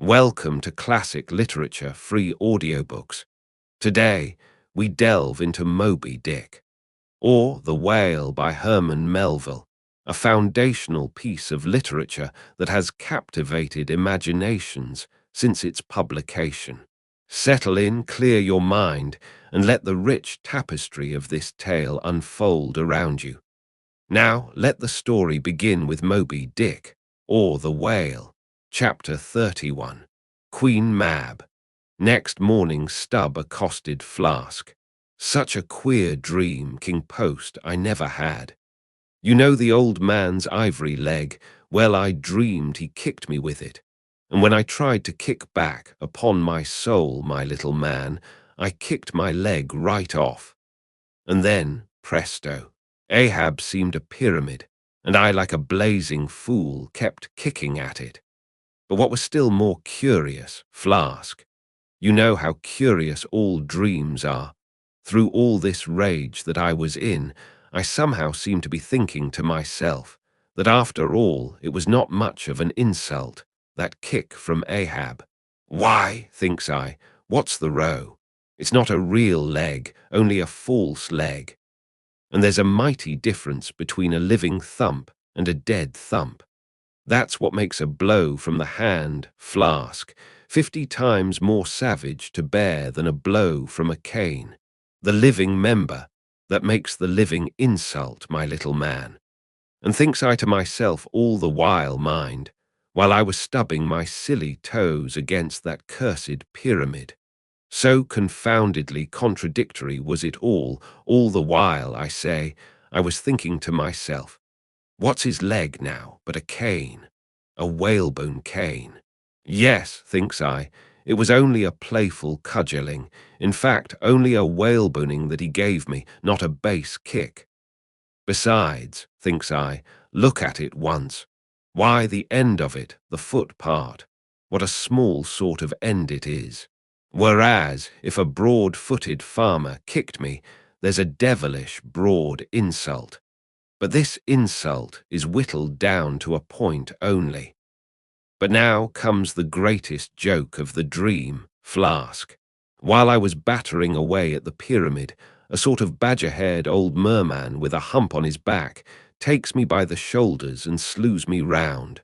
Welcome to Classic Literature Free Audiobooks. Today, we delve into Moby Dick, or The Whale by Herman Melville, a foundational piece of literature that has captivated imaginations since its publication. Settle in, clear your mind, and let the rich tapestry of this tale unfold around you. Now, let the story begin with Moby Dick, or The Whale. Chapter 31. Queen Mab. Next morning Stubb accosted Flask. Such a queer dream, King Post, I never had. You know the old man's ivory leg? Well, I dreamed he kicked me with it. And when I tried to kick back, upon my soul, my little man, I kicked my leg right off. And then, presto, Ahab seemed a pyramid, and I, like a blazing fool, kept kicking at it. But what was still more curious, Flask, you know how curious all dreams are. Through all this rage that I was in, I somehow seemed to be thinking to myself that after all it was not much of an insult, that kick from Ahab. Why, thinks I, what's the row? It's not a real leg, only a false leg. And there's a mighty difference between a living thump and a dead thump. That's what makes a blow from the hand, Flask, 50 times more savage to bear than a blow from a cane. The living member, that makes the living insult, my little man. And thinks I to myself all the while, mind, while I was stubbing my silly toes against that cursed pyramid. So confoundedly contradictory was it all the while, I say, I was thinking to myself, what's his leg now but a cane, a whalebone cane? Yes, thinks I, it was only a playful cudgelling, in fact, only a whaleboning that he gave me, not a base kick. Besides, thinks I, look at it once. Why, the end of it, the foot part, what a small sort of end it is. Whereas, if a broad-footed farmer kicked me, there's a devilish broad insult. But this insult is whittled down to a point only. But now comes the greatest joke of the dream, Flask. While I was battering away at the pyramid, a sort of badger-haired old merman with a hump on his back takes me by the shoulders and slews me round.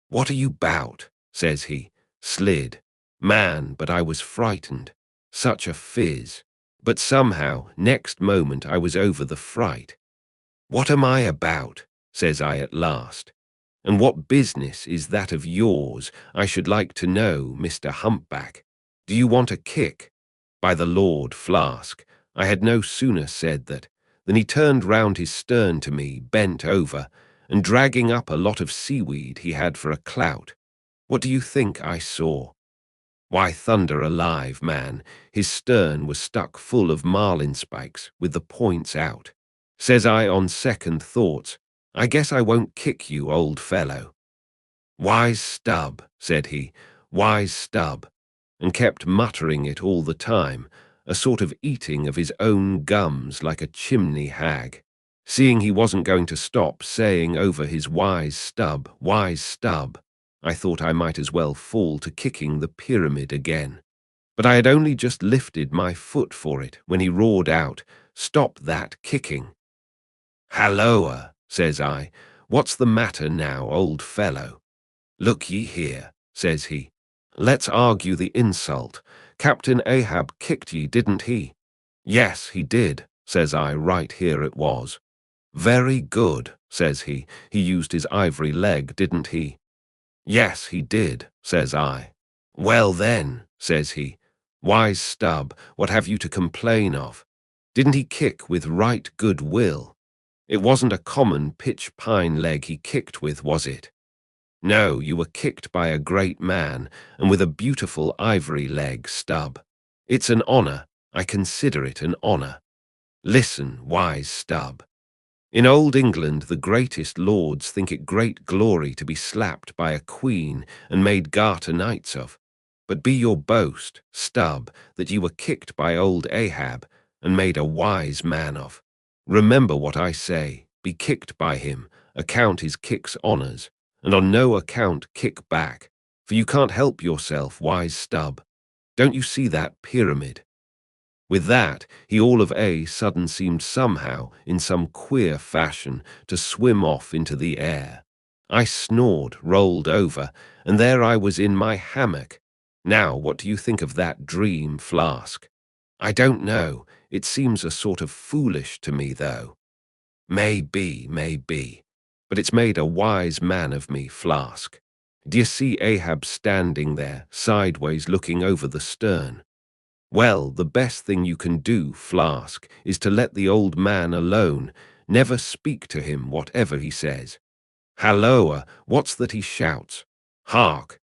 "What are you 'bout?" says he. Slid. Man, but I was frightened. Such a fizz. But somehow, next moment I was over the fright. "What am I about?" says I at last. "And what business is that of yours, I should like to know, Mr. Humpback? Do you want a kick?" By the Lord, Flask, I had no sooner said that, than he turned round his stern to me, bent over, and dragging up a lot of seaweed he had for a clout. What do you think I saw? Why, thunder alive, man, his stern was stuck full of marlinspikes, with the points out. Says I on second thoughts, "I guess I won't kick you, old fellow." "Wise Stubb," said he, "wise Stubb," and kept muttering it all the time, a sort of eating of his own gums like a chimney hag. Seeing he wasn't going to stop saying over his wise Stubb, I thought I might as well fall to kicking the pyramid again. But I had only just lifted my foot for it when he roared out, "Stop that kicking." "Halloa," says I, "what's the matter now, old fellow?" "Look ye here," says he. "Let's argue the insult. Captain Ahab kicked ye, didn't he?" "Yes, he did," says I, "right here it was." "Very good," says he. "He used his ivory leg, didn't he?" "Yes, he did," says I. "Well then," says he, "wise Stubb, what have you to complain of? Didn't he kick with right good will? It wasn't a common pitch-pine leg he kicked with, was it? No, you were kicked by a great man, and with a beautiful ivory leg, Stubb. It's an honor, I consider it an honor. Listen, wise Stubb. In old England the greatest lords think it great glory to be slapped by a queen and made garter knights of. But be your boast, Stubb, that you were kicked by old Ahab and made a wise man of. Remember what I say, be kicked by him, account his kicks honors, and on no account kick back, For you can't help yourself, wise stub. Don't you see that pyramid? With that, he all of a sudden seemed somehow, in some queer fashion, to swim off into the air. I snored, rolled over, and there I was in my hammock. Now, what do you think of that dream, Flask? I don't know. It seems a sort of foolish to me, though. Maybe. But it's made a wise man of me, Flask. D'ye see Ahab standing there, sideways looking over the stern? Well, the best thing you can do, Flask, is to let the old man alone, never speak to him whatever he says. Halloa, what's that he shouts? Hark!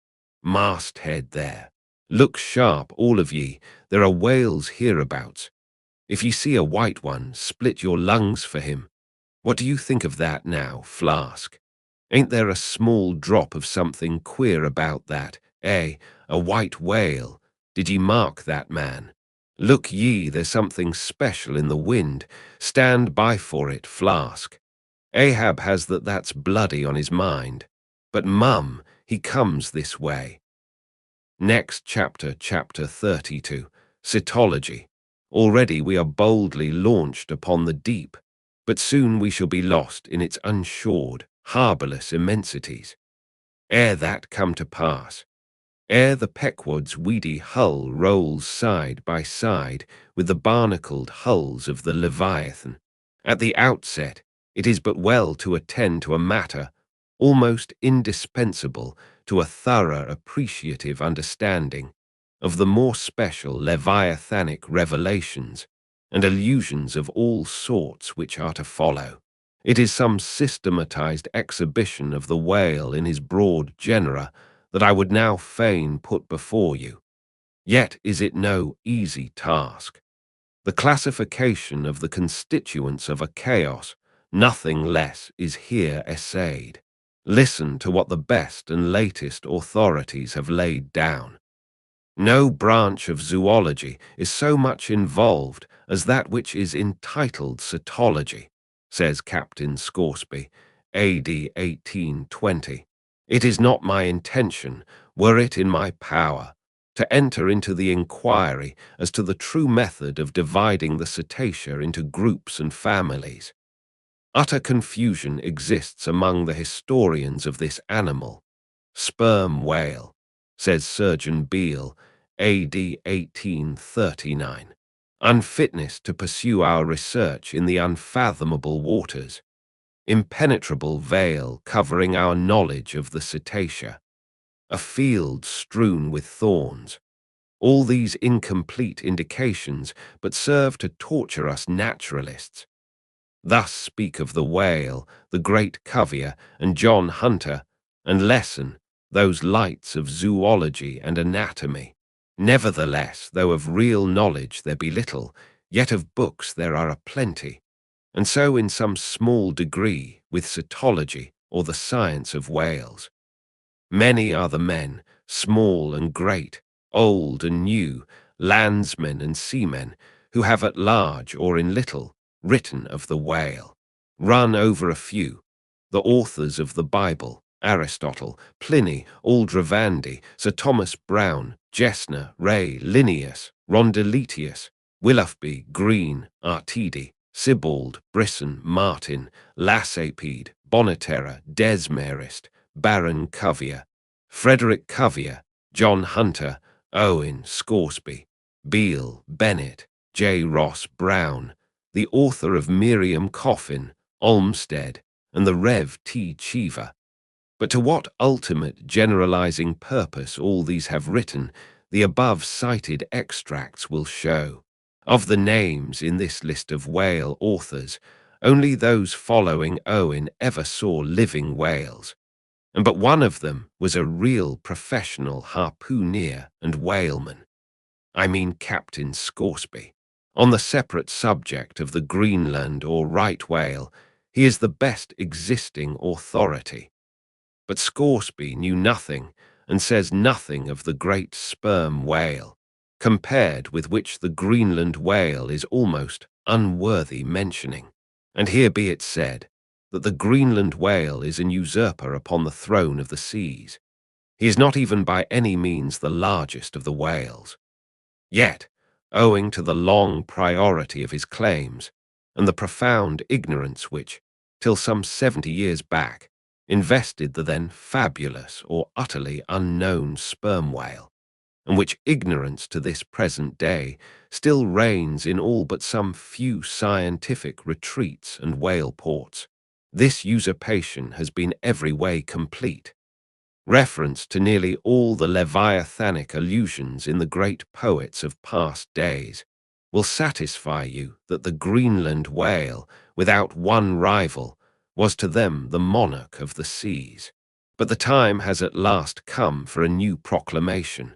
Masthead there. Look sharp, all of ye, there are whales hereabouts. If ye see a white one, split your lungs for him. What do you think of that now, Flask? Ain't there a small drop of something queer about that, eh? A white whale. Did ye mark that, man? Look ye, there's something special in the wind. Stand by for it, Flask. Ahab has that's bloody on his mind. But mum, he comes this way. Next chapter, chapter 32, Cytology. Already we are boldly launched upon the deep, but soon we shall be lost in its unshored, harbourless immensities. Ere that come to pass, ere the Pequod's weedy hull rolls side by side with the barnacled hulls of the Leviathan, at the outset it is but well to attend to a matter almost indispensable to a thorough appreciative understanding of the more special Leviathanic revelations and allusions of all sorts which are to follow. It is some systematized exhibition of the whale in his broad genera that I would now fain put before you. Yet is it no easy task. The classification of the constituents of a chaos, nothing less, is here essayed. Listen to what the best and latest authorities have laid down. No branch of zoology is so much involved as that which is entitled cytology, says Captain Scoresby, A.D. 1820. It is not my intention, were it in my power, to enter into the inquiry as to the true method of dividing the cetacea into groups and families. Utter confusion exists among the historians of this animal. Sperm whale, says Surgeon Beale, A.D. 1839. Unfitness to pursue our research in the unfathomable waters. Impenetrable veil covering our knowledge of the cetacea. A field strewn with thorns. All these incomplete indications but serve to torture us naturalists. Thus speak of the whale, the great Cuvier, and John Hunter, and lessen those lights of zoology and anatomy. Nevertheless, though of real knowledge there be little, yet of books there are a plenty, and so in some small degree with cytology, or the science of whales. Many are the men, small and great, old and new, landsmen and seamen, who have at large or in little written of the whale. Run over a few: the authors of the Bible, Aristotle, Pliny, Aldrovandi, Sir Thomas Browne, Gesner, Ray, Linnaeus, Rondeletius, Willoughby, Green, Artedi, Sibbald, Brisson, Martin, Lasapede, Bonniterra, Desmarest, Baron Cuvier, Frederick Cuvier, John Hunter, Owen, Scoresby, Beale, Bennett, J. Ross Brown, the author of Miriam Coffin, Olmsted, and the Rev. T. Cheever. But to what ultimate generalizing purpose all these have written, the above-cited extracts will show. Of the names in this list of whale authors, only those following Owen ever saw living whales, and but one of them was a real professional harpooner and whaleman. I mean Captain Scoresby. On the separate subject of the Greenland or right whale, he is the best existing authority. But Scoresby knew nothing and says nothing of the great sperm whale, compared with which the Greenland whale is almost unworthy mentioning. And here be it said that the Greenland whale is an usurper upon the throne of the seas. He is not even by any means the largest of the whales. Yet, owing to the long priority of his claims and the profound ignorance which, till some 70 years back, invested the then fabulous or utterly unknown sperm whale, and which ignorance to this present day still reigns in all but some few scientific retreats and whale ports, this usurpation has been every way complete. Reference to nearly all the leviathanic allusions in the great poets of past days will satisfy you that the Greenland whale, without one rival, was to them the monarch of the seas. But the time has at last come for a new proclamation.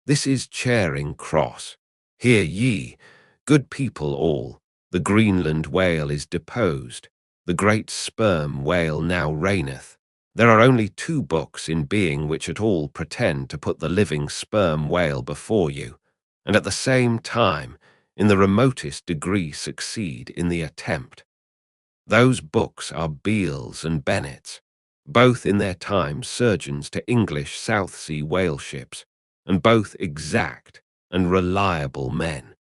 This is Charing Cross. Hear ye, good people all, the Greenland whale is deposed, the great sperm whale now reigneth. There are only 2 books in being which at all pretend to put the living sperm whale before you, and at the same time, in the remotest degree succeed in the attempt. Those books are Beale's and Bennett's, both in their time surgeons to English South Sea whale ships, and both exact and reliable men.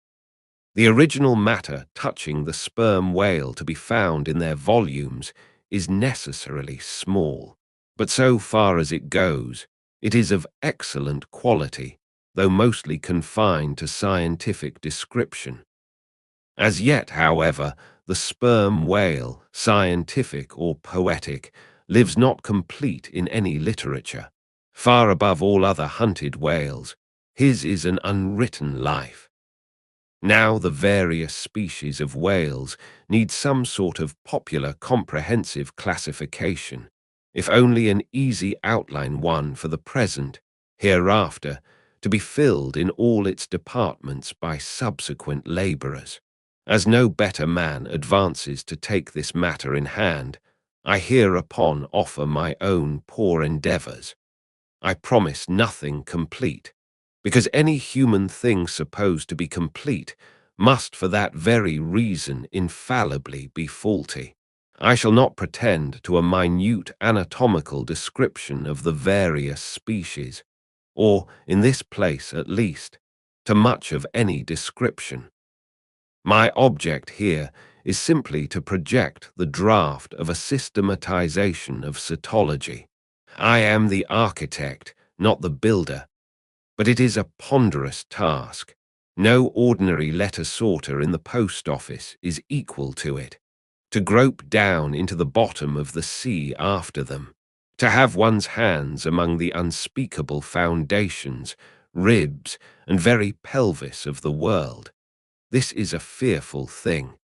The original matter touching the sperm whale to be found in their volumes is necessarily small, but so far as it goes, it is of excellent quality, though mostly confined to scientific description. As yet, however, the sperm whale, scientific or poetic, lives not complete in any literature. Far above all other hunted whales, his is an unwritten life. Now the various species of whales need some sort of popular comprehensive classification, if only an easy outline one for the present, hereafter, to be filled in all its departments by subsequent labourers. As no better man advances to take this matter in hand, I hereupon offer my own poor endeavours. I promise nothing complete, because any human thing supposed to be complete must for that very reason infallibly be faulty. I shall not pretend to a minute anatomical description of the various species, or, in this place at least, to much of any description. My object here is simply to project the draft of a systematization of cetology. I am the architect, not the builder, but it is a ponderous task. No ordinary letter sorter in the post office is equal to it. To grope down into the bottom of the sea after them, to have one's hands among the unspeakable foundations, ribs, and very pelvis of the world, this is a fearful thing.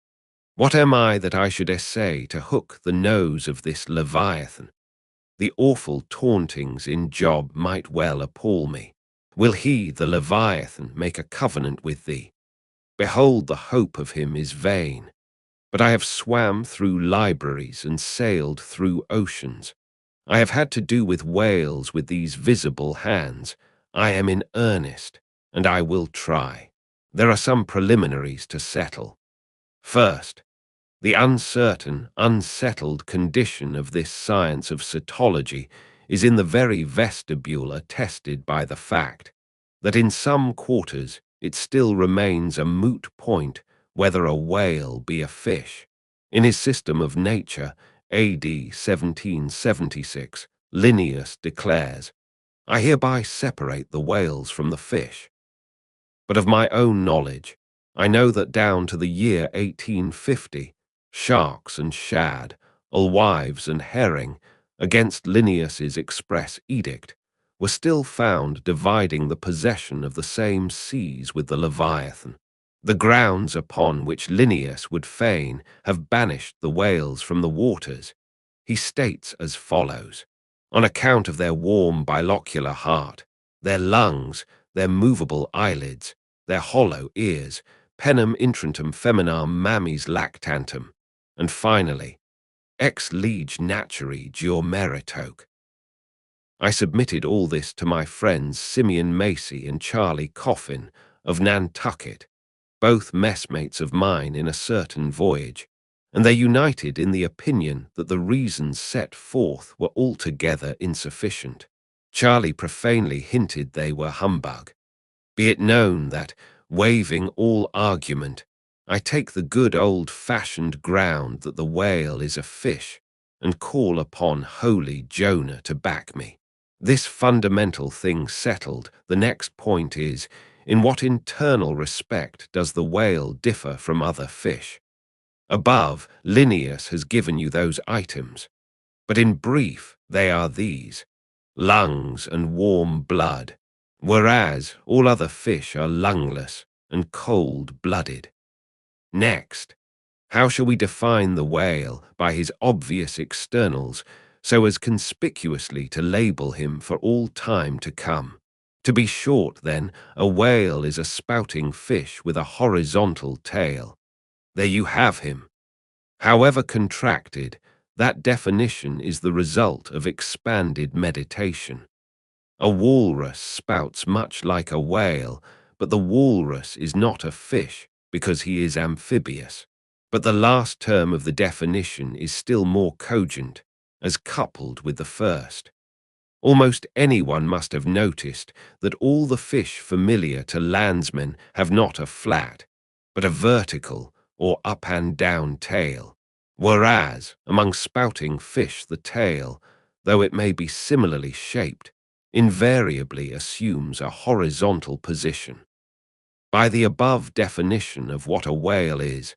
What am I that I should essay to hook the nose of this Leviathan? The awful tauntings in Job might well appall me. Will he, the Leviathan, make a covenant with thee? Behold, the hope of him is vain. But I have swam through libraries and sailed through oceans. I have had to do with whales with these visible hands. I am in earnest, and I will try. There are some preliminaries to settle. First, the uncertain, unsettled condition of this science of cetology is in the very vestibule attested by the fact that in some quarters it still remains a moot point whether a whale be a fish. In his System of Nature, A.D. 1776, Linnaeus declares, "I hereby separate the whales from the fish." But of my own knowledge, I know that down to the year 1850, sharks and shad, alewives and herring, against Linnaeus's express edict, were still found dividing the possession of the same seas with the Leviathan. The grounds upon which Linnaeus would fain have banished the whales from the waters, he states as follows: on account of their warm bilocular heart, their lungs, their movable eyelids, their hollow ears, penem intrantum feminam mammis lactantum, and finally, ex lege naturi geomeritoque. I submitted all this to my friends Simeon Macy and Charlie Coffin of Nantucket, both messmates of mine in a certain voyage, and they united in the opinion that the reasons set forth were altogether insufficient. Charlie profanely hinted they were humbug. Be it known that, waiving all argument, I take the good old-fashioned ground that the whale is a fish, and call upon holy Jonah to back me. This fundamental thing settled, the next point is, in what internal respect does the whale differ from other fish? Above, Linnaeus has given you those items, but in brief they are these: lungs and warm blood, whereas all other fish are lungless and cold-blooded. Next, how shall we define the whale by his obvious externals so as conspicuously to label him for all time to come? To be short, then, a whale is a spouting fish with a horizontal tail. There you have him. However contracted, that definition is the result of expanded meditation. A walrus spouts much like a whale, but the walrus is not a fish because he is amphibious. But the last term of the definition is still more cogent, as coupled with the first. Almost anyone must have noticed that all the fish familiar to landsmen have not a flat, but a vertical or up and down tail, whereas among spouting fish the tail, though it may be similarly shaped, invariably assumes a horizontal position. By the above definition of what a whale is,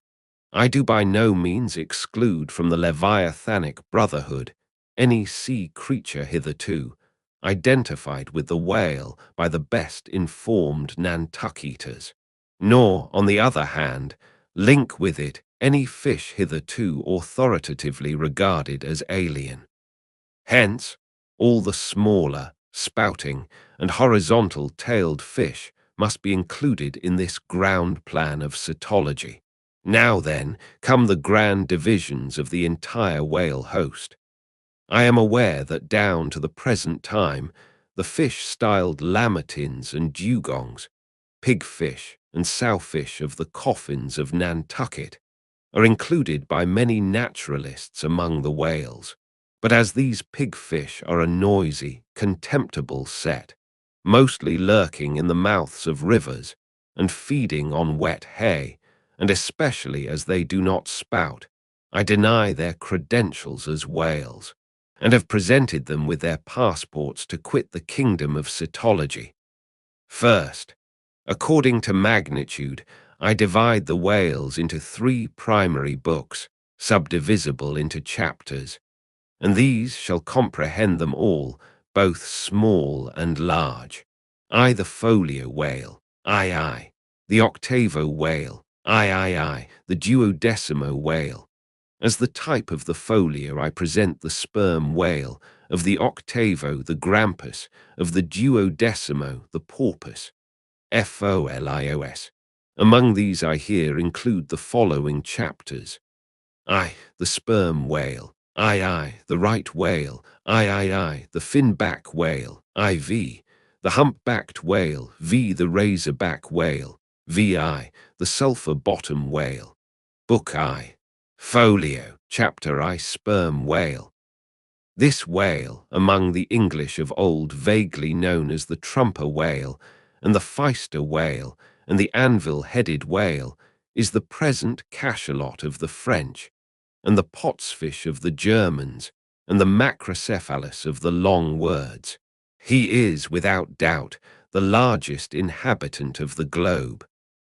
I do by no means exclude from the Leviathanic brotherhood any sea creature hitherto identified with the whale by the best informed Nantucketers, nor, on the other hand, link with it any fish hitherto authoritatively regarded as alien. Hence, all the smaller, spouting, and horizontal-tailed fish must be included in this ground plan of cetology. Now then, come the grand divisions of the entire whale host. I am aware that down to the present time, the fish styled lamatins and dugongs, pigfish and sowfish of the coffins of Nantucket, are included by many naturalists among the whales. But as these pigfish are a noisy, contemptible set, mostly lurking in the mouths of rivers and feeding on wet hay, and especially as they do not spout, I deny their credentials as whales, and have presented them with their passports to quit the kingdom of cetology. First, according to magnitude, I divide the whales into 3 primary books, subdivisible into chapters, and these shall comprehend them all, both small and large. I, the folio whale, I, the octavo whale, I, the duodecimo whale. As the type of the folio I present the sperm whale, of the octavo the grampus, of the duodecimo the porpoise, folios. Among these I here include the following chapters: I, the sperm whale, I, the right whale, I, the finback whale, IV, the humpbacked whale, V, the razorback whale, VI, the sulphur-bottom whale, Book I, Folio, Chapter I, Sperm whale. This whale, among the English of old vaguely known as the trumper whale, and the pfister whale, and the anvil-headed whale, is the present cachalot of the French, and the potsfish of the Germans, and the macrocephalus of the long words. He is, without doubt, the largest inhabitant of the globe,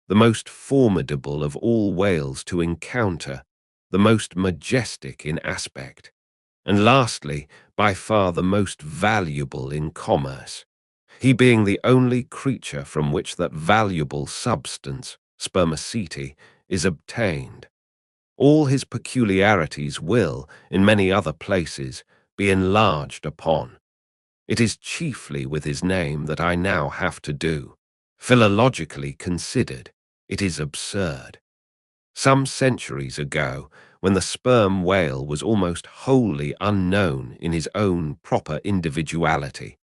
the most formidable of all whales to encounter, the most majestic in aspect, and lastly, by far the most valuable in commerce, he being the only creature from which that valuable substance, spermaceti, is obtained. All his peculiarities will, in many other places, be enlarged upon. It is chiefly with his name that I now have to do. Philologically considered, it is absurd. Some centuries ago, when the sperm whale was almost wholly unknown in his own proper individuality,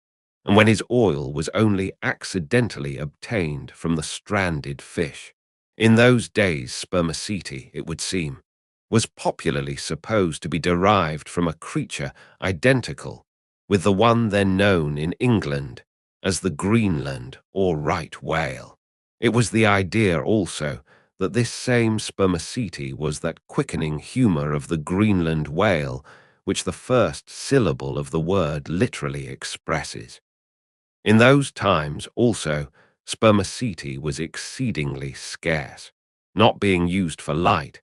and when his oil was only accidentally obtained from the stranded fish, in those days spermaceti, it would seem, was popularly supposed to be derived from a creature identical, with the one then known in England as the Greenland or right whale. It was the idea also that this same spermaceti was that quickening humour of the Greenland whale which the first syllable of the word literally expresses. In those times also, spermaceti was exceedingly scarce, not being used for light,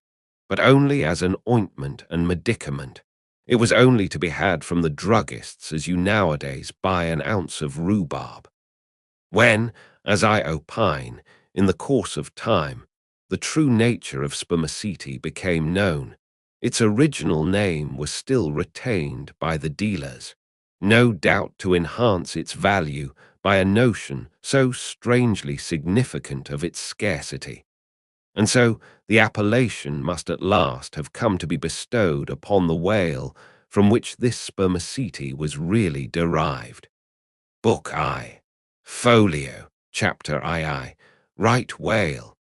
but only as an ointment and medicament. It was only to be had from the druggists as you nowadays buy an ounce of rhubarb. When, as I opine, in the course of time, the true nature of spermaceti became known, its original name was still retained by the dealers, no doubt to enhance its value by a notion so strangely significant of its scarcity. And so the appellation must at last have come to be bestowed upon the whale from which this spermaceti was really derived. Book I, Folio, Chapter II, Right Whale.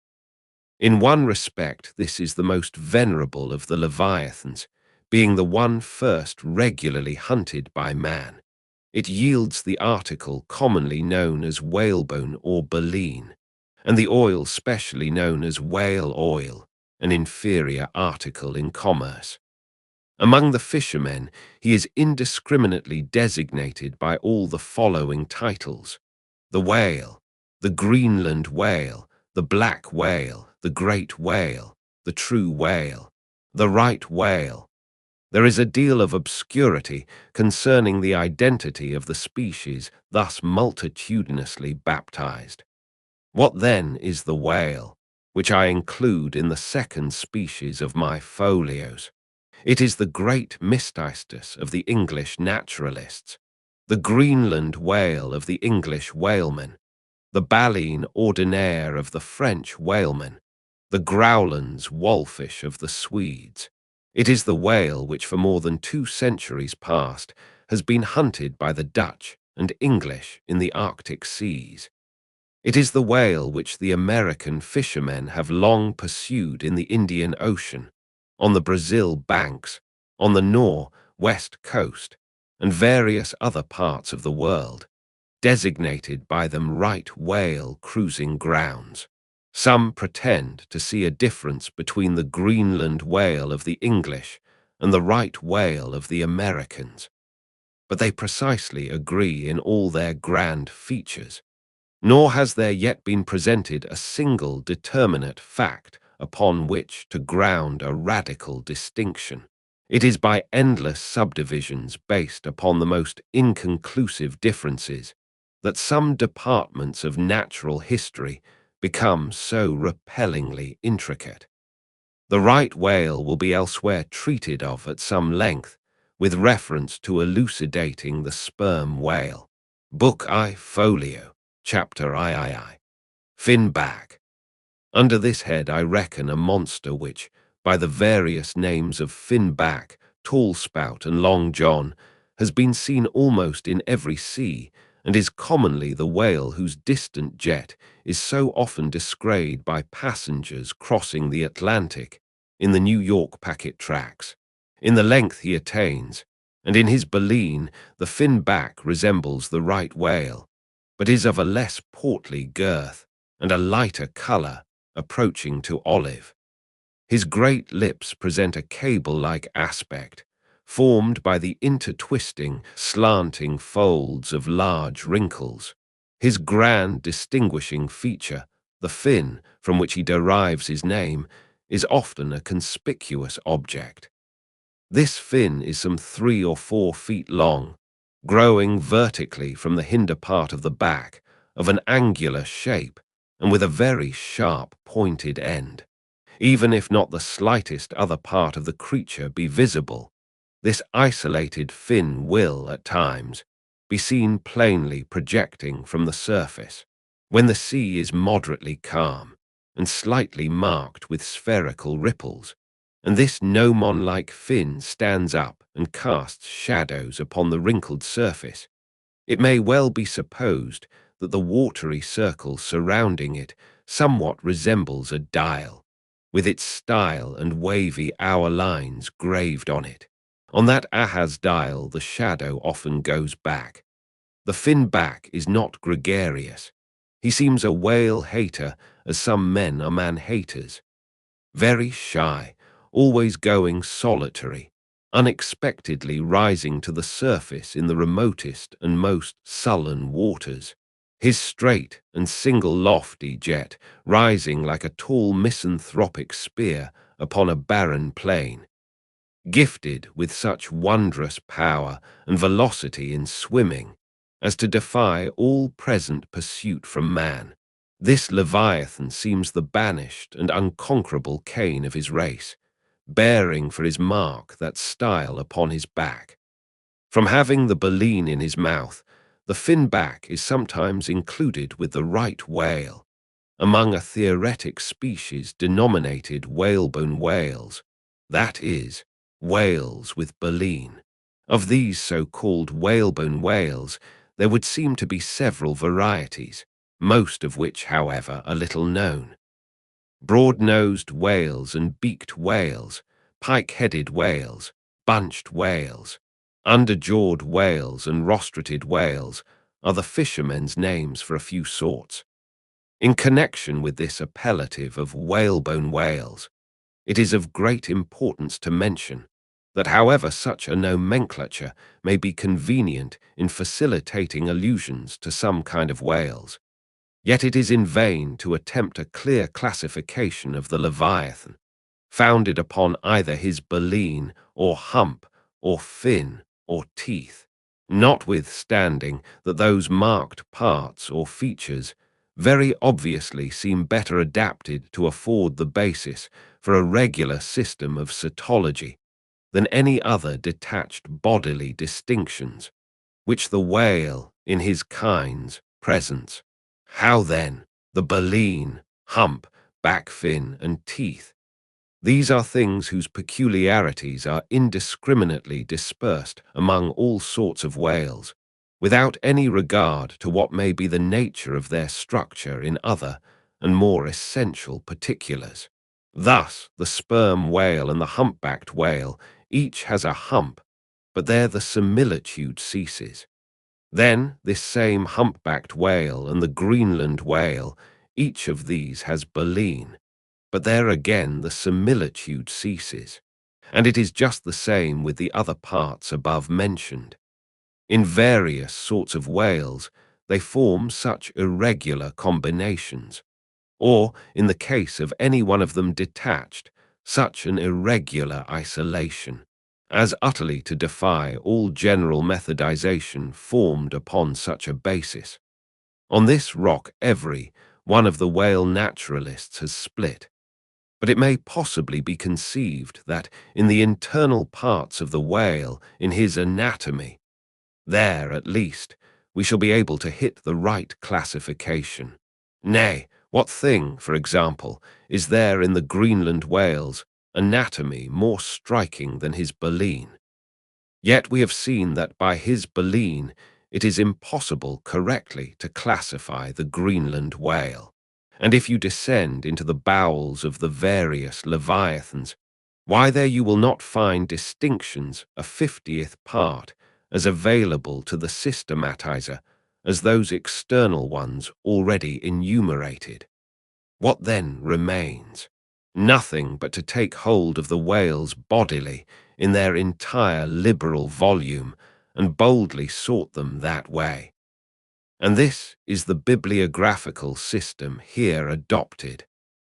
In one respect, this is the most venerable of the Leviathans, being the one first regularly hunted by man. It yields the article commonly known as whalebone or baleen, and the oil specially known as whale oil, an inferior article in commerce. Among the fishermen, he is indiscriminately designated by all the following titles: the whale, the Greenland whale, the black whale, the great whale, the true whale, the right whale. There is a deal of obscurity concerning the identity of the species thus multitudinously baptized. What then is the whale, which I include in the second species of my folios? It is the great mystistus of the English naturalists, the Greenland whale of the English whalemen, the baleine ordinaire of the French whalemen, the growlands wallfish of the Swedes. It is the whale which for more than 2 centuries past has been hunted by the Dutch and English in the Arctic seas. It is the whale which the American fishermen have long pursued in the Indian Ocean, on the Brazil banks, on the West coast, and various other parts of the world, designated by them right whale cruising grounds. Some pretend to see a difference between the Greenland whale of the English and the right whale of the Americans, but they precisely agree in all their grand features, nor has there yet been presented a single determinate fact upon which to ground a radical distinction. It is by endless subdivisions based upon the most inconclusive differences that some departments of natural history become so repellingly intricate. The right whale will be elsewhere treated of at some length, with reference to elucidating the sperm whale. Book I, Folio, Chapter III. Finback. Under this head I reckon a monster which, by the various names of finback, tall-spout, and long john, has been seen almost in every sea, and is commonly the whale whose distant jet is so often descried by passengers crossing the Atlantic in the New York packet tracks. In the length he attains, and in his baleen, the finback resembles the right whale, but is of a less portly girth and a lighter colour, approaching to olive. His great lips present a cable-like aspect, formed by the intertwisting, slanting folds of large wrinkles. His grand distinguishing feature, the fin, from which he derives his name, is often a conspicuous object. This fin is some 3 or 4 feet long, growing vertically from the hinder part of the back, of an angular shape, and with a very sharp pointed end. Even if not the slightest other part of the creature be visible, this isolated fin will, at times, be seen plainly projecting from the surface, when the sea is moderately calm and slightly marked with spherical ripples, and this gnomon-like fin stands up and casts shadows upon the wrinkled surface. It may well be supposed that the watery circle surrounding it somewhat resembles a dial, with its style and wavy hour lines graved on it. On that Ahaz dial, the shadow often goes back. The fin back is not gregarious. He seems a whale hater, as some men are man-haters. Very shy, always going solitary, unexpectedly rising to the surface in the remotest and most sullen waters. His straight and single lofty jet rising like a tall misanthropic spear upon a barren plain. Gifted with such wondrous power and velocity in swimming as to defy all present pursuit from man. This Leviathan seems the banished and unconquerable Cain of his race, bearing for his mark that style upon his back. From having the baleen in his mouth, the fin back is sometimes included with the right whale, among a theoretic species denominated whalebone whales, that is, whales with baleen. Of these so-called whalebone whales, there would seem to be several varieties, most of which, however, are little known. Broad-nosed whales and beaked whales, pike-headed whales, bunched whales, under-jawed whales and rostrated whales are the fishermen's names for a few sorts. In connection with this appellative of whalebone whales, it is of great importance to mention that however such a nomenclature may be convenient in facilitating allusions to some kind of whales, yet it is in vain to attempt a clear classification of the Leviathan, founded upon either his baleen or hump or fin or teeth, notwithstanding that those marked parts or features very obviously seem better adapted to afford the basis for a regular system of cetology than any other detached bodily distinctions, which the whale, in his kinds, presents. How then, the baleen, hump, back fin, and teeth? These are things whose peculiarities are indiscriminately dispersed among all sorts of whales, without any regard to what may be the nature of their structure in other and more essential particulars. Thus, the sperm whale and the humpbacked whale each has a hump, but there the similitude ceases. Then, this same humpbacked whale and the Greenland whale, each of these has baleen, but there again the similitude ceases, and it is just the same with the other parts above mentioned. In various sorts of whales, they form such irregular combinations, or, in the case of any one of them detached, such an irregular isolation, as utterly to defy all general methodization formed upon such a basis. On this rock every one of the whale naturalists has split, but it may possibly be conceived that in the internal parts of the whale, in his anatomy, there, at least, we shall be able to hit the right classification. Nay, what thing, for example, is there in the Greenland whale's anatomy more striking than his baleen? Yet we have seen that by his baleen it is impossible correctly to classify the Greenland whale. And if you descend into the bowels of the various leviathans, why there you will not find distinctions a 50th part as available to the systematizer as those external ones already enumerated. What then remains? Nothing but to take hold of the whales bodily in their entire liberal volume and boldly sort them that way. And this is the bibliographical system here adopted,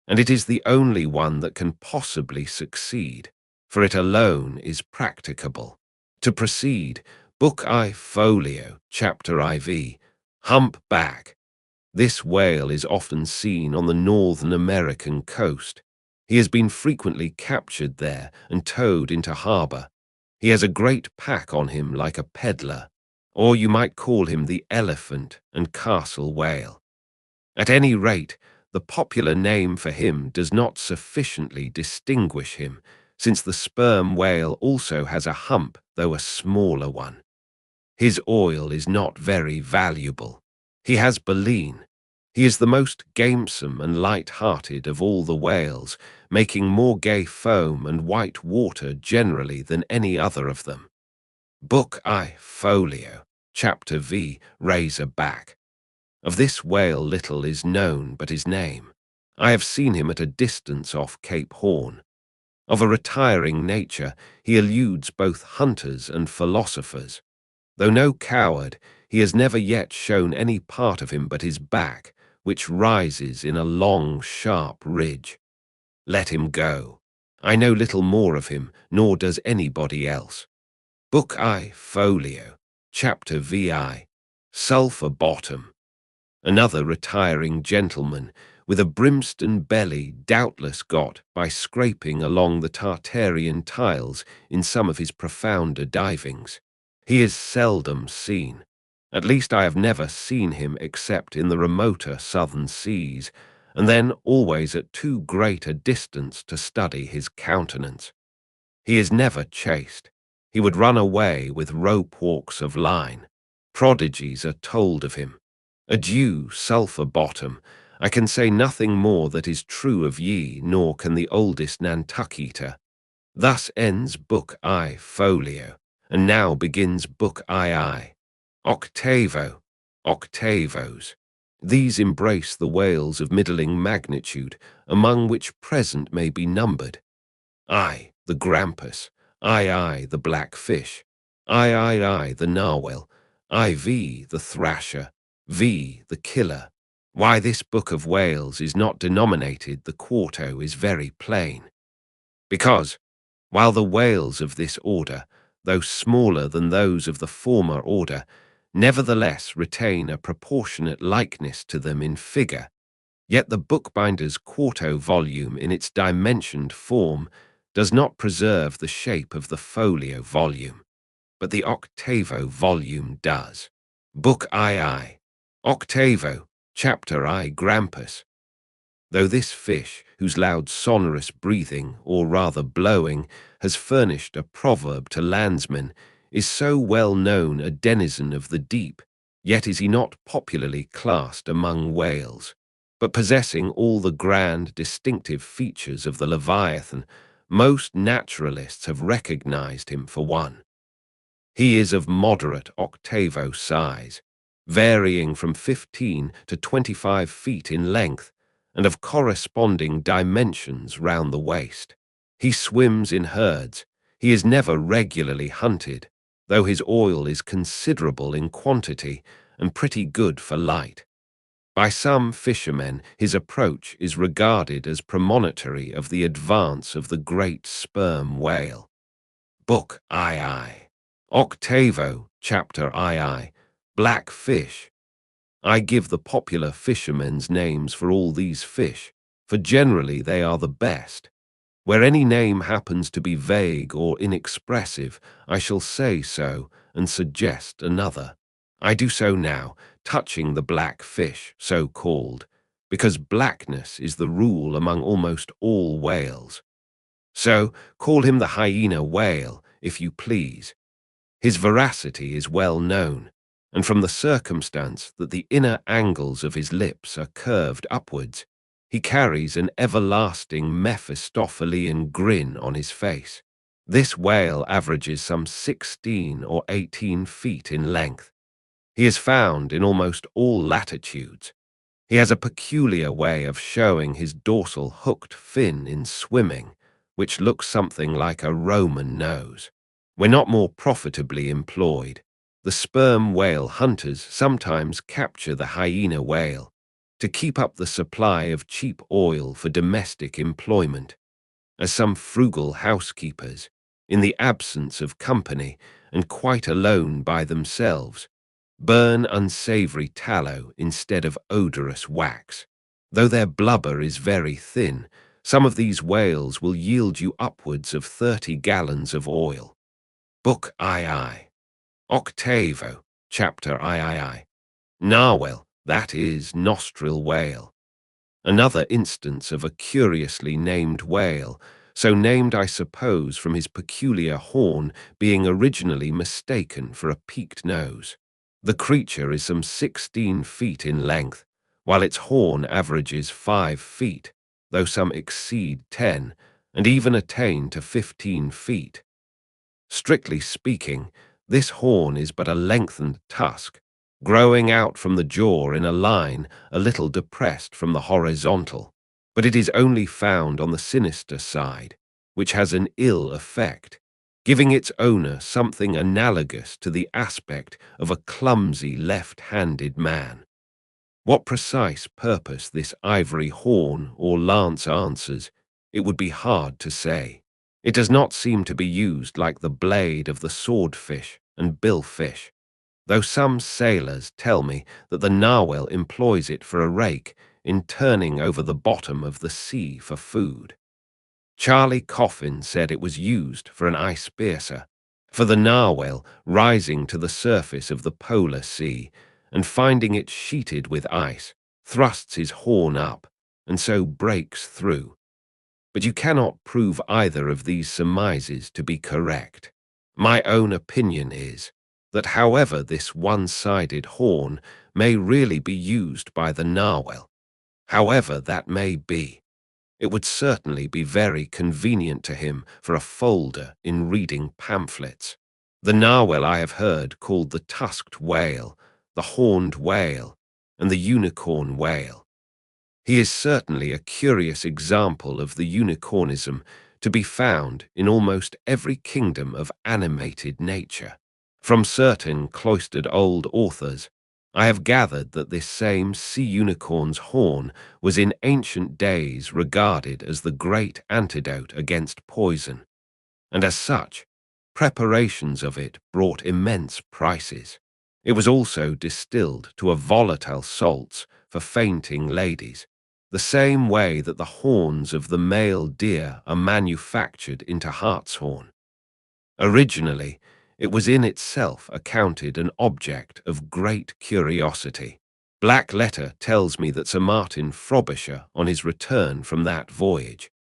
and it is the only one that can possibly succeed, for it alone is practicable. To proceed, Book I, Folio, Chapter IV, Humpback. This whale is often seen on the Northern American coast. He has been frequently captured there and towed into harbor. He has a great pack on him like a peddler, or you might call him the elephant and castle whale. At any rate, the popular name for him does not sufficiently distinguish him, since the sperm whale also has a hump, though a smaller one. His oil is not very valuable. He has baleen, He is the most gamesome and light-hearted of all the whales, making more gay foam and white water generally than any other of them. Book I, Folio, Chapter V, Razor-back. Of this whale little is known but his name. I have seen him at a distance off Cape Horn. Of a retiring nature, he eludes both hunters and philosophers. Though no coward, he has never yet shown any part of him but his back, which rises in a long, sharp ridge. Let him go. I know little more of him, nor does anybody else. Book I, Folio, Chapter VI, Sulphur Bottom. Another retiring gentleman, with a brimstone belly doubtless got by scraping along the Tartarian tiles in some of his profounder divings. He is seldom seen. At least I have never seen him except in the remoter southern seas, and then always at too great a distance to study his countenance. He is never chased. He would run away with rope walks of line. Prodigies are told of him. Adieu, Sulphur Bottom. I can say nothing more that is true of ye, nor can the oldest Nantucketer. Thus ends Book I, Folio, and now begins Book II. Octavo, octavos. These embrace the whales of middling magnitude, among which present may be numbered. I, the grampus, I, the blackfish, I, the narwhal, IV, the thrasher, V, the killer. Why this book of whales is not denominated the quarto is very plain. Because, while the whales of this order, though smaller than those of the former order, nevertheless retain a proportionate likeness to them in figure, yet the bookbinder's quarto volume in its dimensioned form does not preserve the shape of the folio volume, but the octavo volume does. Book II, Octavo, Chapter I, Grampus. Though this fish, whose loud sonorous breathing, or rather blowing, has furnished a proverb to landsmen, is so well known a denizen of the deep, yet is he not popularly classed among whales, but possessing all the grand distinctive features of the Leviathan, most naturalists have recognized him for one. He is of moderate octavo size, varying from 15 to 25 feet in length, and of corresponding dimensions round the waist. He swims in herds. He is never regularly hunted, though his oil is considerable in quantity and pretty good for light. By some fishermen his approach is regarded as premonitory of the advance of the great sperm whale. Book II, Octavo, Chapter II, Black Fish. I give the popular fishermen's names for all these fish, for generally they are the best. Where any name happens to be vague or inexpressive, I shall say so and suggest another. I do so now, touching the black fish, so called, because blackness is the rule among almost all whales. So call him the hyena whale, if you please. His veracity is well known, and from the circumstance that the inner angles of his lips are curved upwards, he carries an everlasting Mephistophelian grin on his face. This whale averages some 16 or 18 feet in length. He is found in almost all latitudes. He has a peculiar way of showing his dorsal hooked fin in swimming, which looks something like a Roman nose. When not more profitably employed, the sperm whale hunters sometimes capture the hyena whale to keep up the supply of cheap oil for domestic employment, as some frugal housekeepers, in the absence of company and quite alone by themselves, burn unsavory tallow instead of odorous wax. Though their blubber is very thin, some of these whales will yield you upwards of 30 gallons of oil. Book II, Octavo, Chapter III, Narwhal, that is, nostril whale. Another instance of a curiously named whale, so named I suppose from his peculiar horn being originally mistaken for a peaked nose. The creature is some 16 feet in length, while its horn averages 5 feet, though some exceed 10 and even attain to 15 feet. Strictly speaking, this horn is but a lengthened tusk, growing out from the jaw in a line a little depressed from the horizontal, but it is only found on the sinister side, which has an ill effect, giving its owner something analogous to the aspect of a clumsy left-handed man. What precise purpose this ivory horn or lance answers, it would be hard to say. It does not seem to be used like the blade of the swordfish and billfish, though some sailors tell me that the narwhal employs it for a rake in turning over the bottom of the sea for food. Charlie Coffin said it was used for an ice piercer, for the narwhal rising to the surface of the polar sea and finding it sheeted with ice, thrusts his horn up and so breaks through. But you cannot prove either of these surmises to be correct. My own opinion is that however this one-sided horn may really be used by the narwhal, however that may be, it would certainly be very convenient to him for a folder in reading pamphlets. The narwhal I have heard called the tusked whale, the horned whale, and the unicorn whale. He is certainly a curious example of the unicornism to be found in almost every kingdom of animated nature. From certain cloistered old authors, I have gathered that this same sea unicorn's horn was in ancient days regarded as the great antidote against poison, and as such, preparations of it brought immense prices. It was also distilled to a volatile salts for fainting ladies, the same way that the horns of the male deer are manufactured into hartshorn. Originally, it was in itself accounted an object of great curiosity. Black Letter tells me that Sir Martin Frobisher, on his return from that voyage,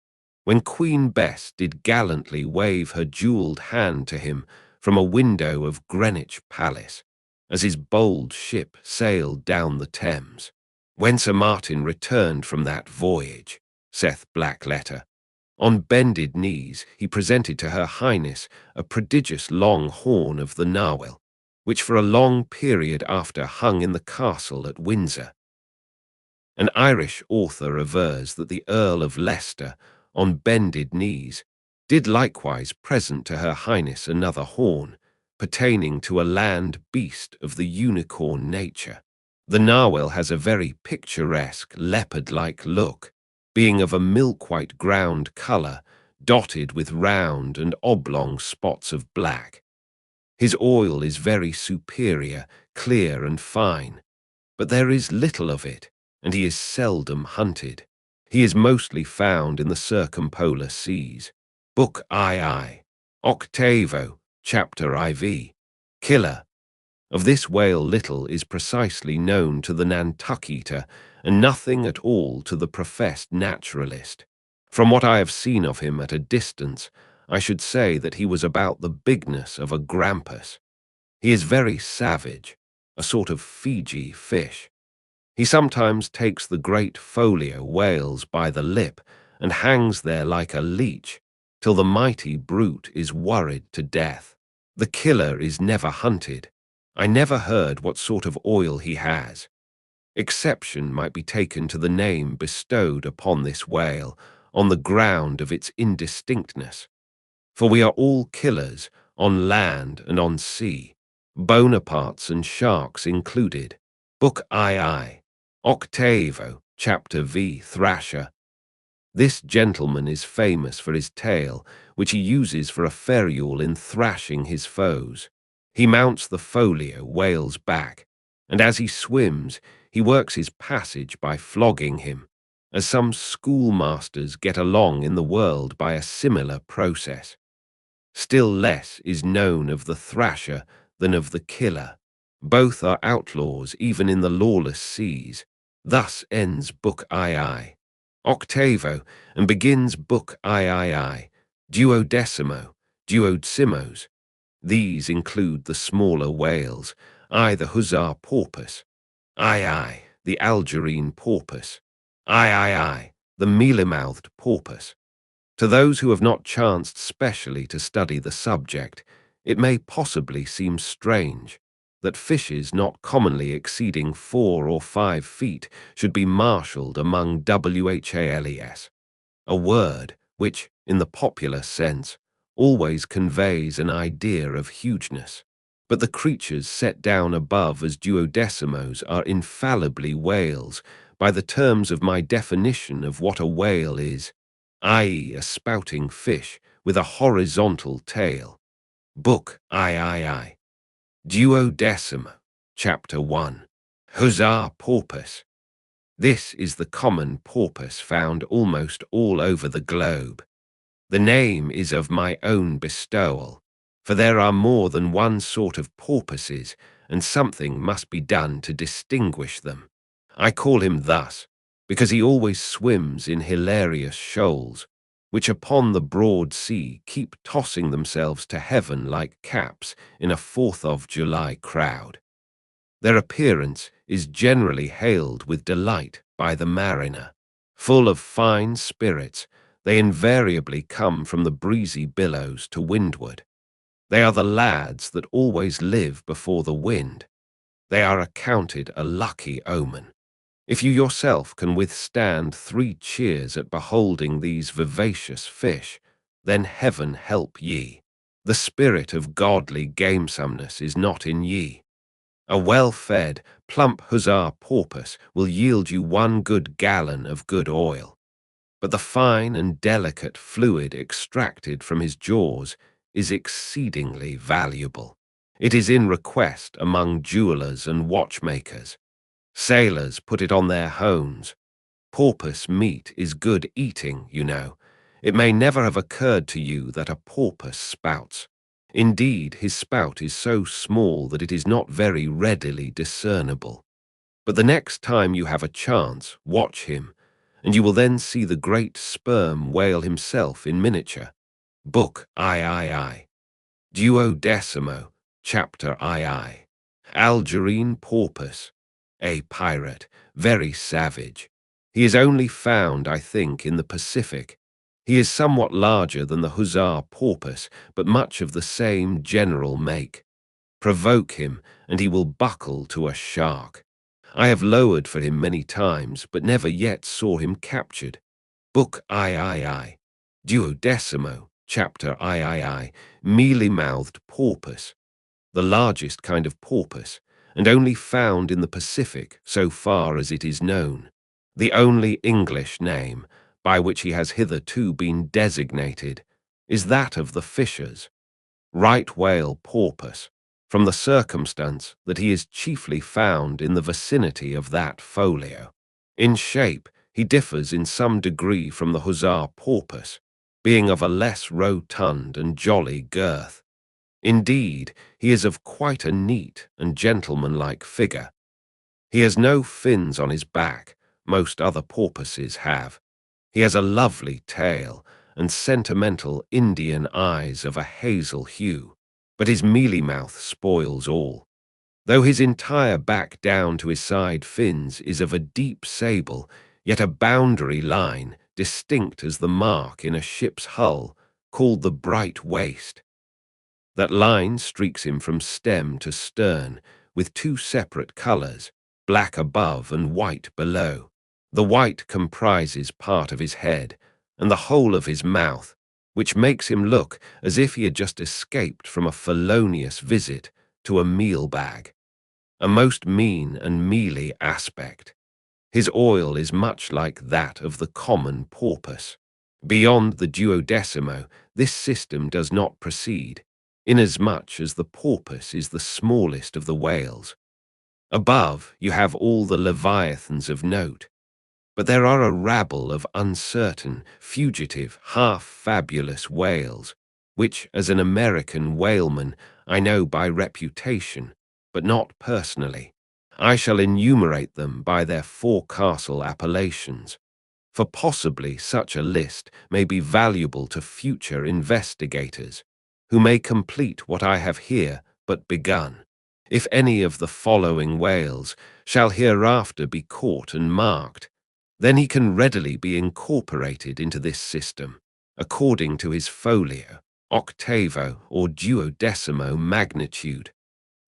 when Queen Bess did gallantly wave her jewelled hand to him from a window of Greenwich Palace, as his bold ship sailed down the Thames. When Sir Martin returned from that voyage, saith Black Letter, on bended knees he presented to her Highness a prodigious long horn of the narwhal, which for a long period after hung in the castle at Windsor. An Irish author avers that the Earl of Leicester, on bended knees, did likewise present to her Highness another horn, pertaining to a land beast of the unicorn nature. The narwhal has a very picturesque leopard-like look, being of a milk-white ground colour, dotted with round and oblong spots of black. His oil is very superior, clear and fine, but there is little of it, and he is seldom hunted. He is mostly found in the circumpolar seas. Book II, Octavo, Chapter IV, Killer. Of this whale little is precisely known to the Nantucketer, and nothing at all to the professed naturalist. From what I have seen of him at a distance, I should say that he was about the bigness of a grampus. He is very savage, a sort of Fiji fish. He sometimes takes the great folio whales by the lip and hangs there like a leech, till the mighty brute is worried to death. The killer is never hunted. I never heard what sort of oil he has. Exception might be taken to the name bestowed upon this whale on the ground of its indistinctness. For we are all killers on land and on sea, Bonapartes and sharks included. Book II, Octavo, Chapter V, Thrasher. This gentleman is famous for his tail, which he uses for a ferule in thrashing his foes. He mounts the folio whale's back, and as he swims, he works his passage by flogging him, as some schoolmasters get along in the world by a similar process. Still less is known of the thrasher than of the killer. Both are outlaws even in the lawless seas. Thus ends Book II, Octavo, and begins Book III, Duodecimo, Duodecimos. These include the smaller whales, the hussar porpoise, the Algerine porpoise. Aye, the mealy-mouthed porpoise. To those who have not chanced specially to study the subject, it may possibly seem strange that fishes not commonly exceeding 4 or 5 feet should be marshalled among whales, a word which, in the popular sense, always conveys an idea of hugeness. But the creatures set down above as duodecimos are infallibly whales by the terms of my definition of what a whale is, i.e. a spouting fish with a horizontal tail. Book III. Duodecimo, Chapter 1. Huzzar porpoise. This is the common porpoise found almost all over the globe. The name is of my own bestowal, for there are more than one sort of porpoises, and something must be done to distinguish them. I call him thus, because he always swims in hilarious shoals, which upon the broad sea keep tossing themselves to heaven like caps in a 4th of July crowd. Their appearance is generally hailed with delight by the mariner. Full of fine spirits, they invariably come from the breezy billows to windward. They are the lads that always live before the wind. They are accounted a lucky omen. If you yourself can withstand 3 cheers at beholding these vivacious fish, then heaven help ye. The spirit of godly gamesomeness is not in ye. A well-fed, plump huzzar porpoise will yield you 1 good gallon of good oil. But the fine and delicate fluid extracted from his jaws is exceedingly valuable. It is in request among jewelers and watchmakers. Sailors put it on their hones. Porpoise meat is good eating, you know. It may never have occurred to you that a porpoise spouts. Indeed, his spout is so small that it is not very readily discernible. But the next time you have a chance, watch him, and you will then see the great sperm whale himself in miniature. Book III. Duodecimo, Chapter II. Algerine porpoise. A pirate, very savage. He is only found, I think, in the Pacific. He is somewhat larger than the huzzar porpoise, but much of the same general make. Provoke him, and he will buckle to a shark. I have lowered for him many times, but never yet saw him captured. Book III. Duodecimo, Chapter III. Mealy-mouthed porpoise. The largest kind of porpoise, and only found in the Pacific so far as it is known. The only English name, by which he has hitherto been designated, is that of the fishers, right whale porpoise, from the circumstance that he is chiefly found in the vicinity of that folio. In shape, he differs in some degree from the huzzar porpoise, being of a less rotund and jolly girth. Indeed, he is of quite a neat and gentlemanlike figure. He has no fins on his back, most other porpoises have. He has a lovely tail and sentimental Indian eyes of a hazel hue, but his mealy mouth spoils all. Though his entire back down to his side fins is of a deep sable, yet a boundary line, distinct as the mark in a ship's hull, called the bright waist. That line streaks him from stem to stern, with 2 separate colors, black above and white below. The white comprises part of his head and the whole of his mouth, which makes him look as if he had just escaped from a felonious visit to a meal bag. A most mean and mealy aspect. His oil is much like that of the common porpoise. Beyond the duodecimo, this system does not proceed, inasmuch as the porpoise is the smallest of the whales. Above, you have all the leviathans of note, but there are a rabble of uncertain, fugitive, half-fabulous whales, which, as an American whaleman, I know by reputation, but not personally. I shall enumerate them by their forecastle appellations, for possibly such a list may be valuable to future investigators, who may complete what I have here but begun. if any of the following whales shall hereafter be caught and marked, then he can readily be incorporated into this system, according to his folio, octavo, or duodecimo magnitude: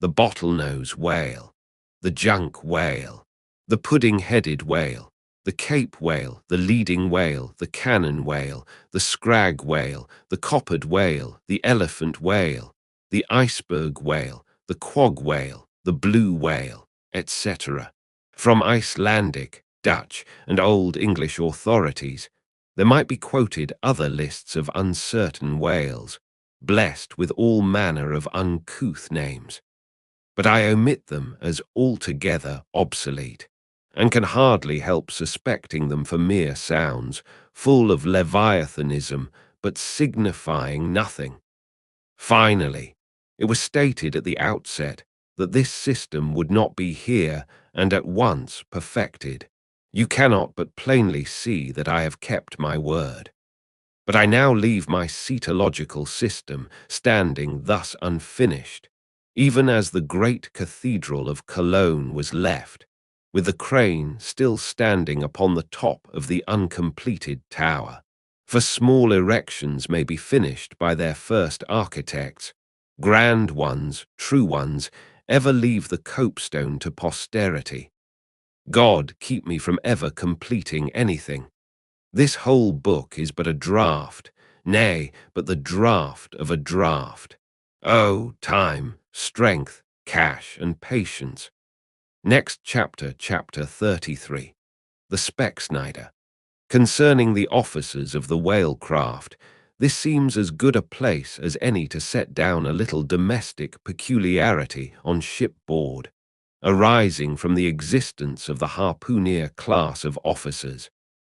the bottlenose whale, the junk whale, the pudding-headed whale, the Cape whale, the leading whale, the cannon whale, the scrag whale, the coppered whale, the elephant whale, the iceberg whale, the quag whale, the blue whale, etc. From Icelandic, Dutch, and Old English authorities, there might be quoted other lists of uncertain whales, blessed with all manner of uncouth names, but I omit them as altogether obsolete, and can hardly help suspecting them for mere sounds, full of leviathanism, but signifying nothing. Finally, it was stated at the outset that this system would not be here and at once perfected. You cannot but plainly see that I have kept my word. But I now leave my cetological system standing thus unfinished, even as the great cathedral of Cologne was left, with the crane still standing upon the top of the uncompleted tower. For small erections may be finished by their first architects. Grand ones, true ones, ever leave the copestone to posterity. God keep me from ever completing anything. This whole book is but a draught, nay, but the draught of a draught. Oh, time, strength, cash, and patience. Next chapter, chapter 33. The Specksnyder. Concerning the officers of the whalecraft, this seems as good a place as any to set down a little domestic peculiarity on shipboard, arising from the existence of the harpooner class of officers,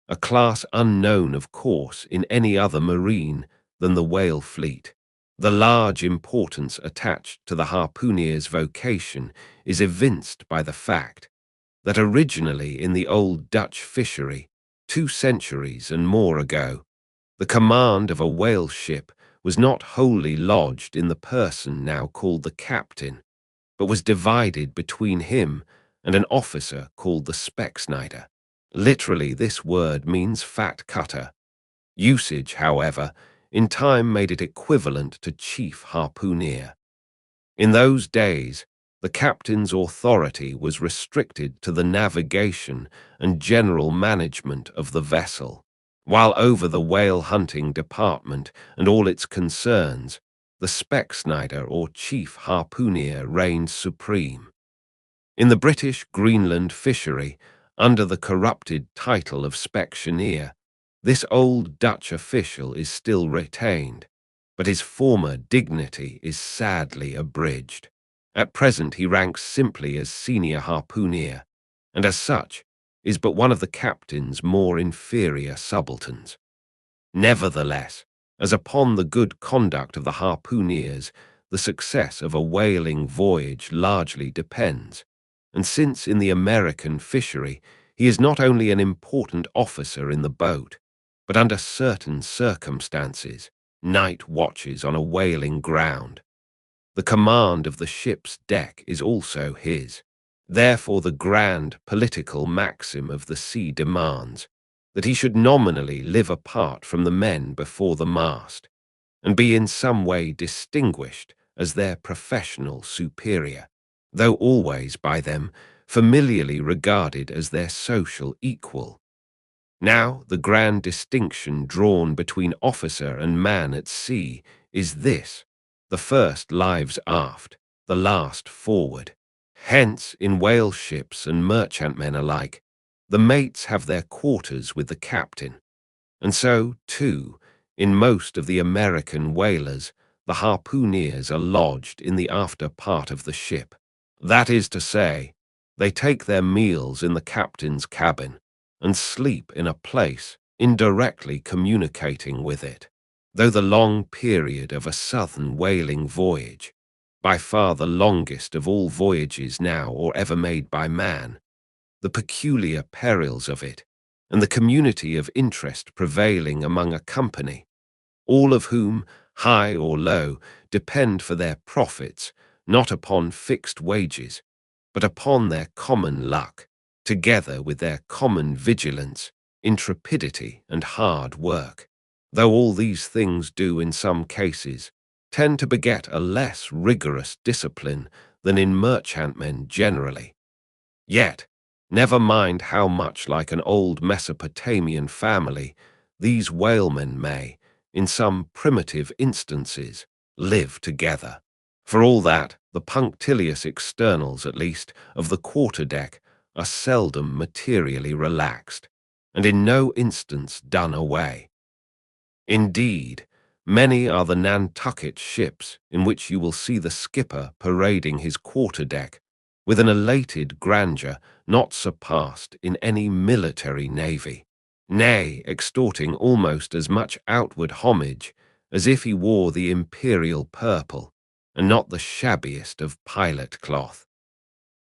a class unknown, of course, in any other marine than the whale fleet. The large importance attached to the harpooner's vocation is evinced by the fact that originally in the old Dutch fishery, 2 centuries and more ago, the command of a whale ship was not wholly lodged in the person now called the captain, but was divided between him and an officer called the Specksnyder. Literally, this word means fat cutter. Usage, however, in time made it equivalent to chief harpooner. In those days, the captain's authority was restricted to the navigation and general management of the vessel, while over the whale-hunting department and all its concerns, the Specksnyder or chief harpooner reigned supreme. In the British Greenland fishery, under the corrupted title of Specksioneer, this old Dutch official is still retained, but his former dignity is sadly abridged. At present he ranks simply as senior harpooner, and as such is but one of the captain's more inferior subalterns. Nevertheless, as upon the good conduct of the harpooneers, the success of a whaling voyage largely depends, and since in the American fishery he is not only an important officer in the boat, but under certain circumstances, night watches on a whaling ground, the command of the ship's deck is also his. Therefore the grand political maxim of the sea demands that he should nominally live apart from the men before the mast, and be in some way distinguished as their professional superior, though always by them familiarly regarded as their social equal. Now the grand distinction drawn between officer and man at sea is this: the first lives aft, the last forward. Hence, in whale ships and merchantmen alike, the mates have their quarters with the captain, and so, too, in most of the American whalers, the harpooneers are lodged in the after part of the ship. That is to say, they take their meals in the captain's cabin and sleep in a place indirectly communicating with it. Though the long period of a southern whaling voyage, by far the longest of all voyages now or ever made by man, the peculiar perils of it, and the community of interest prevailing among a company, all of whom, high or low, depend for their profits, not upon fixed wages, but upon their common luck, together with their common vigilance, intrepidity, and hard work, though all these things do in some cases tend to beget a less rigorous discipline than in merchantmen generally. Yet, never mind how much like an old Mesopotamian family, these whalemen may, in some primitive instances, live together. For all that, the punctilious externals, at least, of the quarterdeck are seldom materially relaxed, and in no instance done away. Indeed, many are the Nantucket ships in which you will see the skipper parading his quarterdeck with an elated grandeur not surpassed in any military navy, nay, extorting almost as much outward homage as if he wore the imperial purple and not the shabbiest of pilot cloth.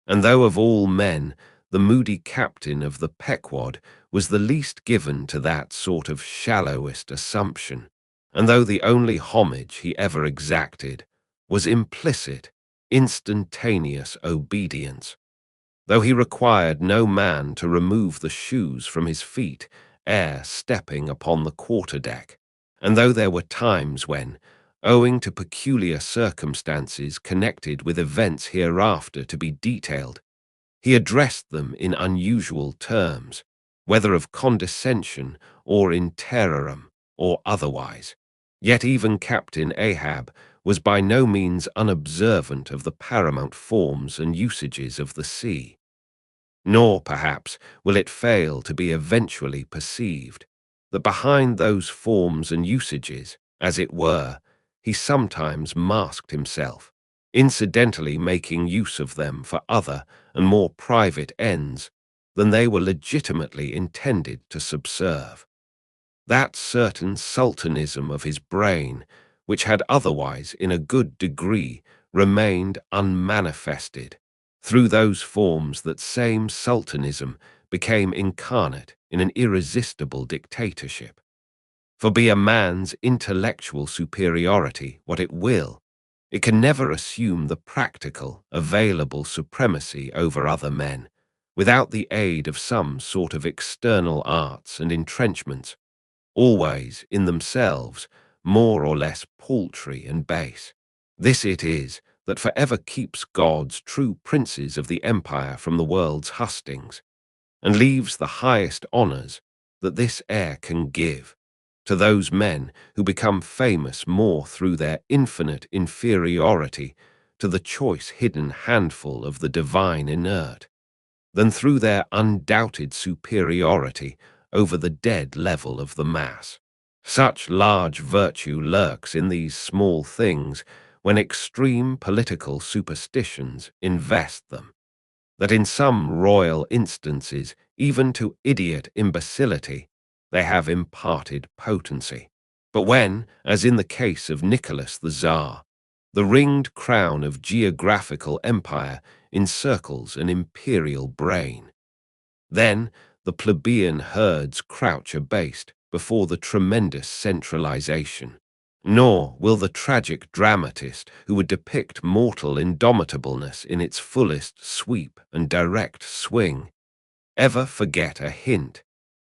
And though of all men the moody captain of the Pequod was the least given to that sort of shallowest assumption, and though the only homage he ever exacted was implicit, instantaneous obedience, though he required no man to remove the shoes from his feet ere stepping upon the quarterdeck, and though there were times when, owing to peculiar circumstances connected with events hereafter to be detailed, he addressed them in unusual terms, whether of condescension or in terrorem or otherwise, yet even Captain Ahab was by no means unobservant of the paramount forms and usages of the sea. Nor, perhaps, will it fail to be eventually perceived that behind those forms and usages, as it were, he sometimes masked himself, incidentally making use of them for other and more private ends than they were legitimately intended to subserve. That certain sultanism of his brain, which had otherwise in a good degree remained unmanifested, through those forms that same sultanism became incarnate in an irresistible dictatorship. For be a man's intellectual superiority what it will, it can never assume the practical, available supremacy over other men, without the aid of some sort of external arts and entrenchments, always, in themselves, more or less paltry and base. This it is that forever keeps God's true princes of the empire from the world's hustings, and leaves the highest honours that this air can give to those men who become famous more through their infinite inferiority to the choice hidden handful of the divine inert, than through their undoubted superiority over the dead level of the mass. Such large virtue lurks in these small things when extreme political superstitions invest them, that in some royal instances, even to idiot imbecility, they have imparted potency. But when, as in the case of Nicholas the Tsar, the ringed crown of geographical empire encircles an imperial brain, then the plebeian herds crouch abased before the tremendous centralization. Nor will the tragic dramatist who would depict mortal indomitableness in its fullest sweep and direct swing ever forget a hint,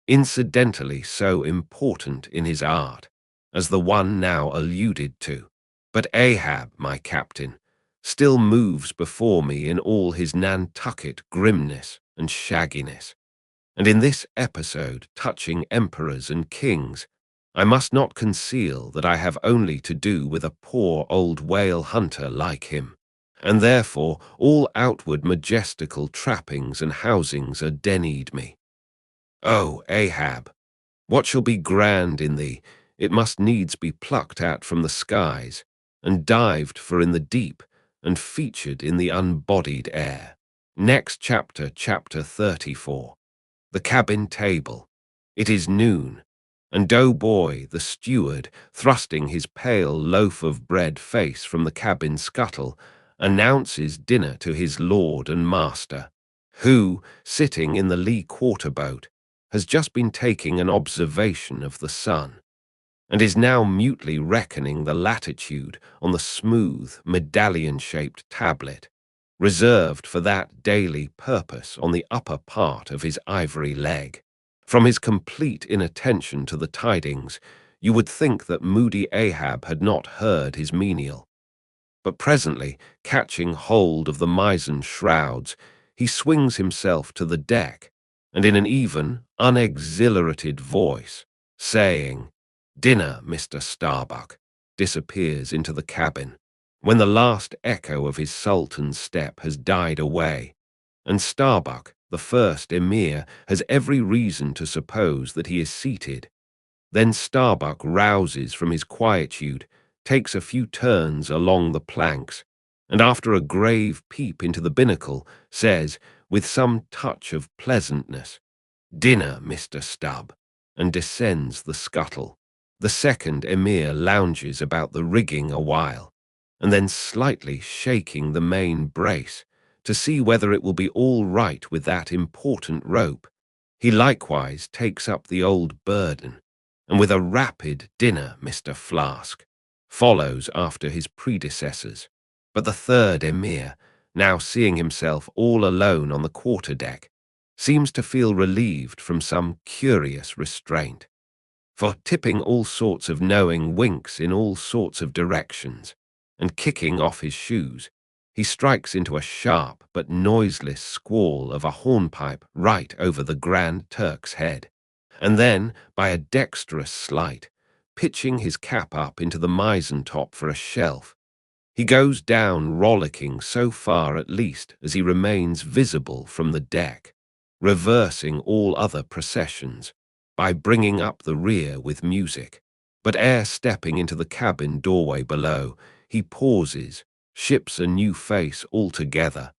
incidentally so important in his art, as the one now alluded to. But Ahab, my captain, still moves before me in all his Nantucket grimness and shagginess. And in this episode touching emperors and kings, I must not conceal that I have only to do with a poor old whale hunter like him, and therefore all outward majestical trappings and housings are denied me. O Ahab, what shall be grand in thee, it must needs be plucked at from the skies, and dived for in the deep, and featured in the unbodied air. Next chapter, chapter 34. The cabin table. It is noon, and Doughboy, the steward, thrusting his pale loaf of bread face from the cabin scuttle, announces dinner to his lord and master, who, sitting in the lee quarter-boat, has just been taking an observation of the sun. and is now mutely reckoning the latitude on the smooth, medallion-shaped tablet, reserved for that daily purpose on the upper part of his ivory leg. From his complete inattention to the tidings, you would think that moody Ahab had not heard his menial. But presently, catching hold of the mizzen shrouds, he swings himself to the deck, and in an even, unexhilarated voice, saying, "Dinner, Mr. Starbuck," disappears into the cabin, when the last echo of his sultan's step has died away, and Starbuck, the first emir, has every reason to suppose that he is seated. Then Starbuck rouses from his quietude, takes a few turns along the planks, and after a grave peep into the binnacle, says, with some touch of pleasantness, "Dinner, Mr. Stubb," and descends the scuttle. The second emir lounges about the rigging a while, and then slightly shaking the main brace to see whether it will be all right with that important rope, he likewise takes up the old burden, and with a rapid "Dinner, Mr. Flask," follows after his predecessors. But the third emir, now seeing himself all alone on the quarter-deck, seems to feel relieved from some curious restraint. For tipping all sorts of knowing winks in all sorts of directions, and kicking off his shoes, he strikes into a sharp but noiseless squall of a hornpipe right over the Grand Turk's head, and then, by a dexterous sleight, pitching his cap up into the mizzen-top for a shelf, he goes down rollicking so far at least as he remains visible from the deck, reversing all other processions by bringing up the rear with music. But ere stepping into the cabin doorway below, he pauses, ships a new face altogether,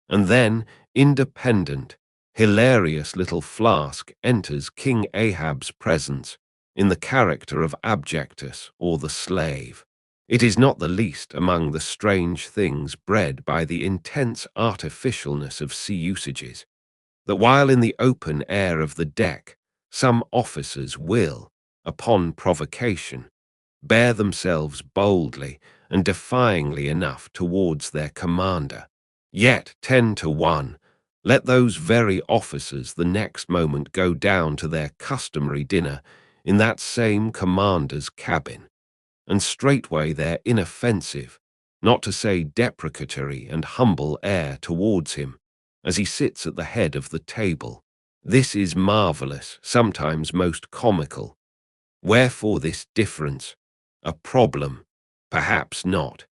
and then, independent, hilarious little Flask enters King Ahab's presence in the character of Abjectus or the slave. It is not the least among the strange things bred by the intense artificialness of sea usages, that while in the open air of the deck, some officers will, upon provocation, bear themselves boldly and defyingly enough towards their commander, yet 10 to 1, let those very officers the next moment go down to their customary dinner in that same commander's cabin, and straightway their inoffensive, not to say deprecatory and humble air towards him, as he sits at the head of the table. This is marvellous, sometimes most comical. Wherefore this difference? A problem? Perhaps not.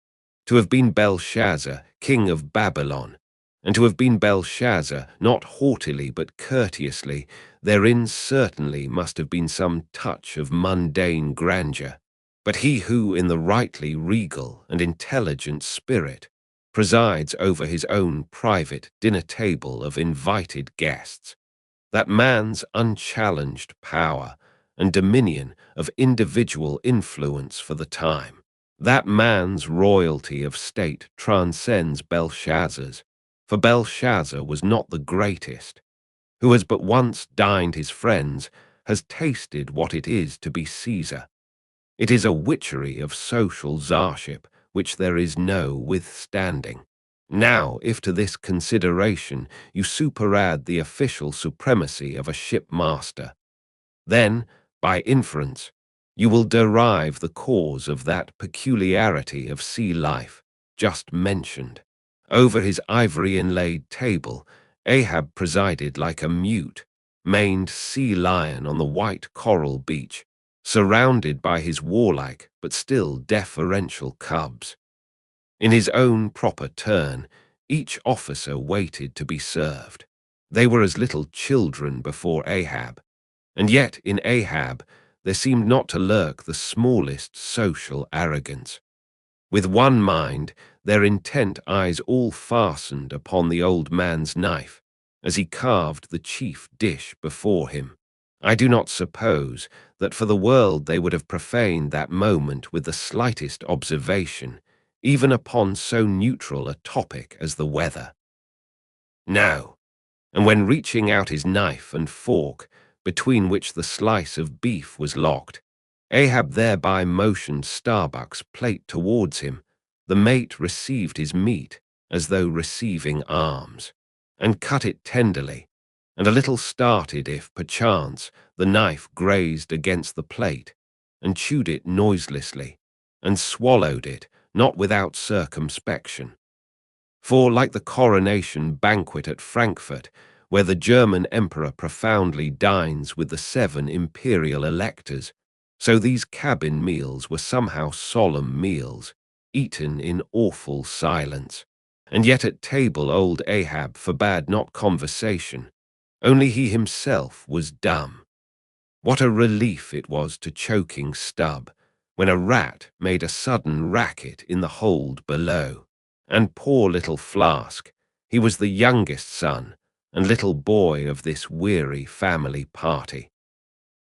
To have been Belshazzar, king of Babylon, and to have been Belshazzar, not haughtily but courteously, therein certainly must have been some touch of mundane grandeur. But he who, in the rightly regal and intelligent spirit, presides over his own private dinner-table of invited guests, that man's unchallenged power and dominion of individual influence for the time, that man's royalty of state transcends Belshazzar's, for Belshazzar was not the greatest, who has but once dined his friends, has tasted what it is to be Caesar. It is a witchery of social czarship which there is no withstanding. Now, if to this consideration you superadd the official supremacy of a shipmaster, then, by inference, you will derive the cause of that peculiarity of sea life just mentioned. Over his ivory-inlaid table, Ahab presided like a mute, maned sea lion on the white coral beach, surrounded by his warlike but still deferential cubs. In his own proper turn, each officer waited to be served. They were as little children before Ahab, and yet in Ahab there seemed not to lurk the smallest social arrogance. With one mind, their intent eyes all fastened upon the old man's knife, as he carved the chief dish before him. I do not suppose that for the world they would have profaned that moment with the slightest observation, even upon so neutral a topic as the weather. No, and when reaching out his knife and fork, between which the slice of beef was locked, Ahab thereby motioned Starbuck's plate towards him. The mate received his meat as though receiving arms, and cut it tenderly, and a little started if, perchance, the knife grazed against the plate, and chewed it noiselessly, and swallowed it, not without circumspection. For, like the coronation banquet at Frankfurt, where the German emperor profoundly dines with the 7 imperial electors, so these cabin meals were somehow solemn meals, eaten in awful silence. And yet at table old Ahab forbade not conversation, only he himself was dumb. What a relief it was to choking Stubb, when a rat made a sudden racket in the hold below. And poor little Flask, he was the youngest son and little boy of this weary family party.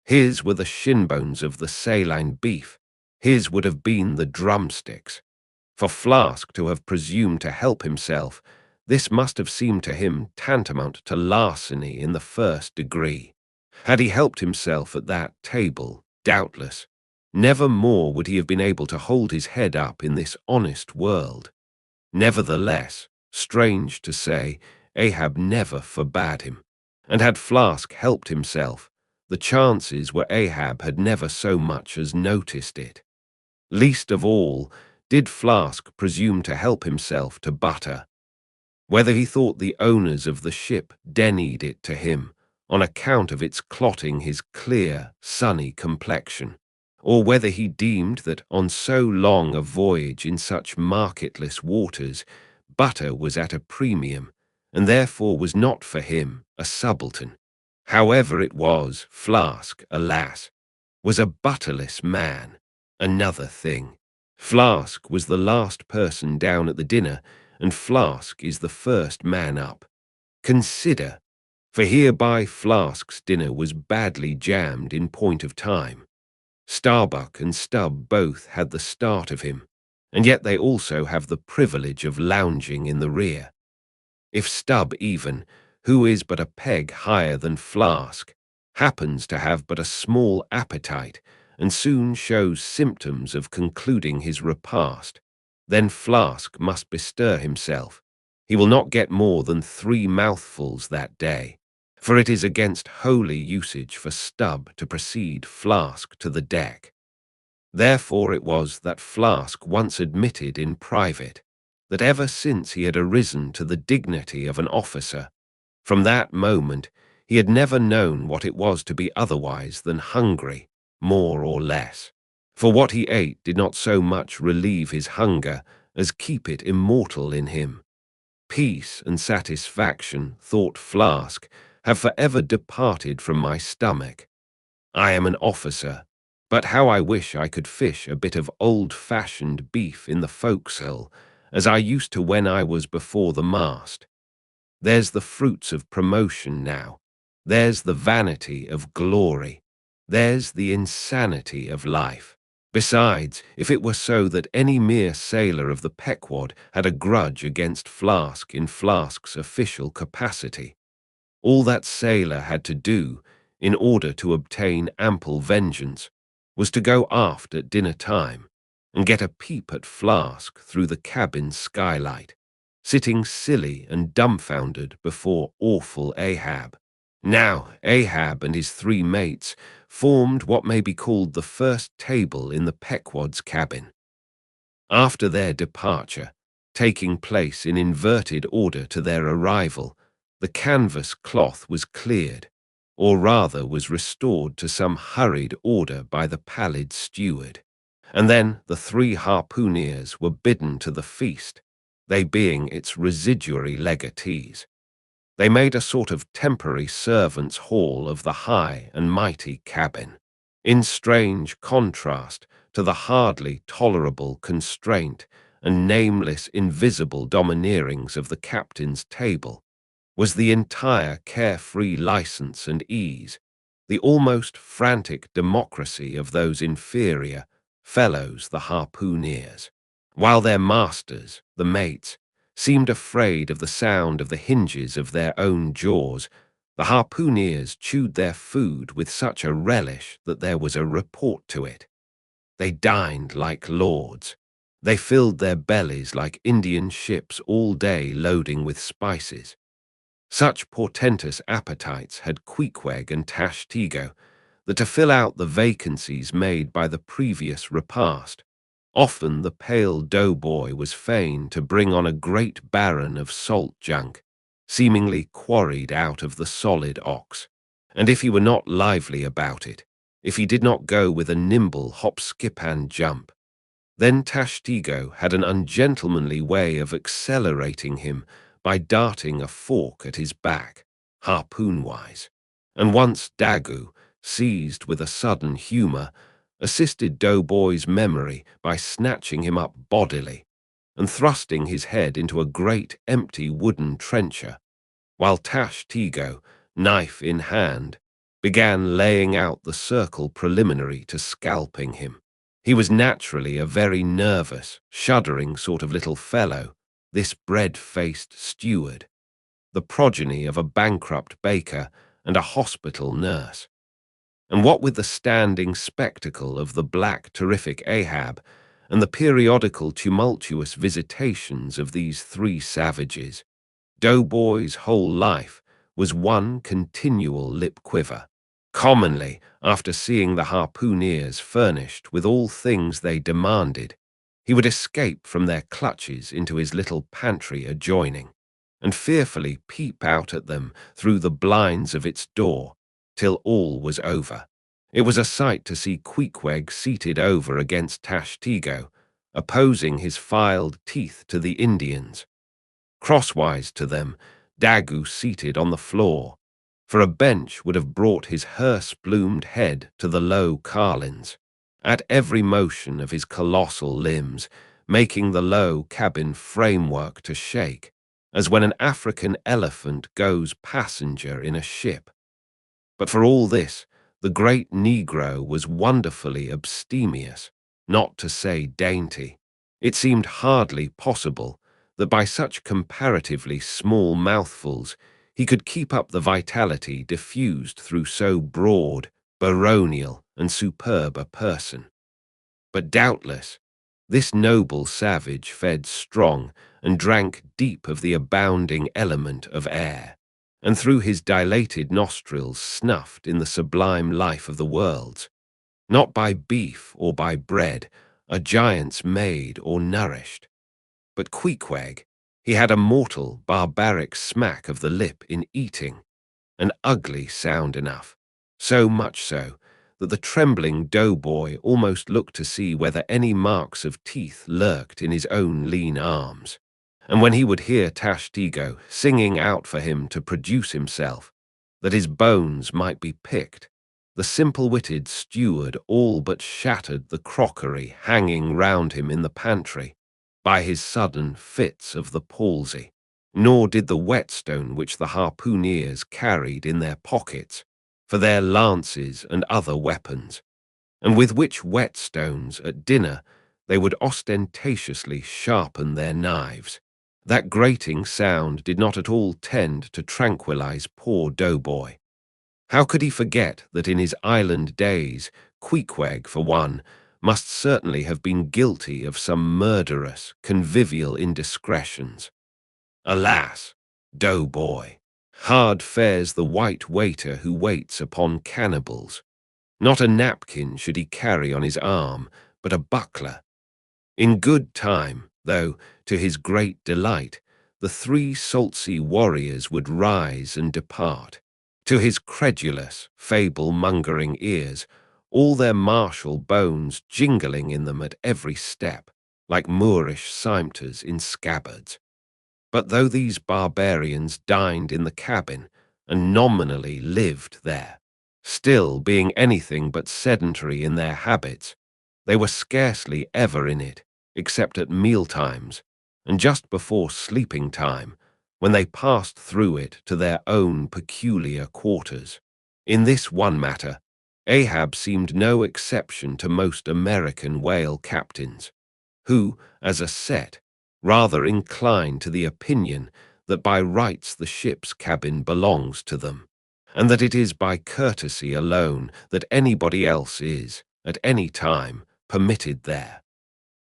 His were the shinbones of the saline beef, his would have been the drumsticks. For Flask to have presumed to help himself, this must have seemed to him tantamount to larceny in the first degree. Had he helped himself at that table, doubtless, never more would he have been able to hold his head up in this honest world. Nevertheless, strange to say, Ahab never forbade him, and had Flask helped himself, the chances were Ahab had never so much as noticed it. Least of all did Flask presume to help himself to butter. Whether he thought the owners of the ship denied it to him, on account of its clotting his clear, sunny complexion, or whether he deemed that on so long a voyage in such marketless waters, butter was at a premium, and therefore was not for him a subaltern. However it was, Flask, alas, was a butterless man. Another thing. Flask was the last person down at the dinner, and Flask is the first man up. Consider, for hereby Flask's dinner was badly jammed in point of time. Starbuck and Stubb both had the start of him, and yet they also have the privilege of lounging in the rear. If Stubb even, who is but a peg higher than Flask, happens to have but a small appetite, and soon shows symptoms of concluding his repast, then Flask must bestir himself. He will not get more than 3 mouthfuls that day, for it is against holy usage for Stubb to precede Flask to the deck. Therefore it was that Flask once admitted in private that ever since he had arisen to the dignity of an officer, from that moment he had never known what it was to be otherwise than hungry, more or less. For what he ate did not so much relieve his hunger as keep it immortal in him. Peace and satisfaction, thought Flask, have forever departed from my stomach. I am an officer, but how I wish I could fish a bit of old-fashioned beef in the forecastle, as I used to when I was before the mast. There's the fruits of promotion now. There's the vanity of glory. There's the insanity of life. Besides, if it were so that any mere sailor of the Pequod had a grudge against Flask in Flask's official capacity, all that sailor had to do, in order to obtain ample vengeance, was to go aft at dinner time and get a peep at Flask through the cabin skylight, sitting silly and dumbfounded before awful Ahab. Now Ahab and his 3 mates formed what may be called the first table in the Pequod's cabin. After their departure, taking place in inverted order to their arrival, the canvas cloth was cleared, or rather was restored to some hurried order by the pallid steward, and then the 3 harpooneers were bidden to the feast, they being its residuary legatees. They made a sort of temporary servants' hall of the high and mighty cabin, in strange contrast to the hardly tolerable constraint and nameless invisible domineerings of the captain's table, was the entire carefree license and ease, the almost frantic democracy of those inferior fellows, the harpooneers, while their masters, the mates, seemed afraid of the sound of the hinges of their own jaws. The harpooneers chewed their food with such a relish that there was a report to it. They dined like lords. They filled their bellies like Indian ships all day loading with spices. Such portentous appetites had Queequeg and Tashtego that to fill out the vacancies made by the previous repast, often the pale doughboy was fain to bring on a great barron of salt junk, seemingly quarried out of the solid ox, and if he were not lively about it, if he did not go with a nimble hop, skip, and jump, then Tashtego had an ungentlemanly way of accelerating him by darting a fork at his back, harpoon-wise, and once Daggoo, seized with a sudden humour, assisted Doughboy's memory by snatching him up bodily and thrusting his head into a great empty wooden trencher, while Tashtego, knife in hand, began laying out the circle preliminary to scalping him. He was naturally a very nervous, shuddering sort of little fellow, this bread-faced steward, the progeny of a bankrupt baker and a hospital nurse. And what with the standing spectacle of the black terrific Ahab and the periodical tumultuous visitations of these three savages, Doughboy's whole life was one continual lip quiver. Commonly, after seeing the harpooneers furnished with all things they demanded, he would escape from their clutches into his little pantry adjoining, and fearfully peep out at them through the blinds of its door, till all was over. It was a sight to see Queequeg seated over against Tashtego, opposing his filed teeth to the Indians. Crosswise to them, Daggoo seated on the floor, for a bench would have brought his hearse-plumed head to the low carlins, at every motion of his colossal limbs, making the low cabin framework to shake, as when an African elephant goes passenger in a ship. But for all this, the great Negro was wonderfully abstemious, not to say dainty. It seemed hardly possible that by such comparatively small mouthfuls he could keep up the vitality diffused through so broad, baronial, and superb a person. But doubtless, this noble savage fed strong and drank deep of the abounding element of air, and through his dilated nostrils snuffed in the sublime life of the worlds, not by beef or by bread, a giant's made or nourished. But Queequeg, he had a mortal, barbaric smack of the lip in eating, an ugly sound enough, so much so that the trembling doughboy almost looked to see whether any marks of teeth lurked in his own lean arms. And when he would hear Tashtego singing out for him to produce himself, that his bones might be picked, the simple-witted steward all but shattered the crockery hanging round him in the pantry by his sudden fits of the palsy, nor did the whetstone which the harpooneers carried in their pockets for their lances and other weapons, and with which whetstones at dinner they would ostentatiously sharpen their knives. That grating sound did not at all tend to tranquilize poor Doughboy. How could he forget that in his island days, Queequeg, for one, must certainly have been guilty of some murderous, convivial indiscretions? Alas, Doughboy, hard fares the white waiter who waits upon cannibals. Not a napkin should he carry on his arm, but a buckler. In good time, though, to his great delight, the three Saltsea warriors would rise and depart. To his credulous, fable-mongering ears, all their martial bones jingling in them at every step, like Moorish cimeters in scabbards. But though these barbarians dined in the cabin and nominally lived there, still being anything but sedentary in their habits, they were scarcely ever in it, except at mealtimes and just before sleeping time, when they passed through it to their own peculiar quarters. In this one matter, Ahab seemed no exception to most American whale captains, who, as a set, rather incline to the opinion that by rights the ship's cabin belongs to them, and that it is by courtesy alone that anybody else is, at any time, permitted there.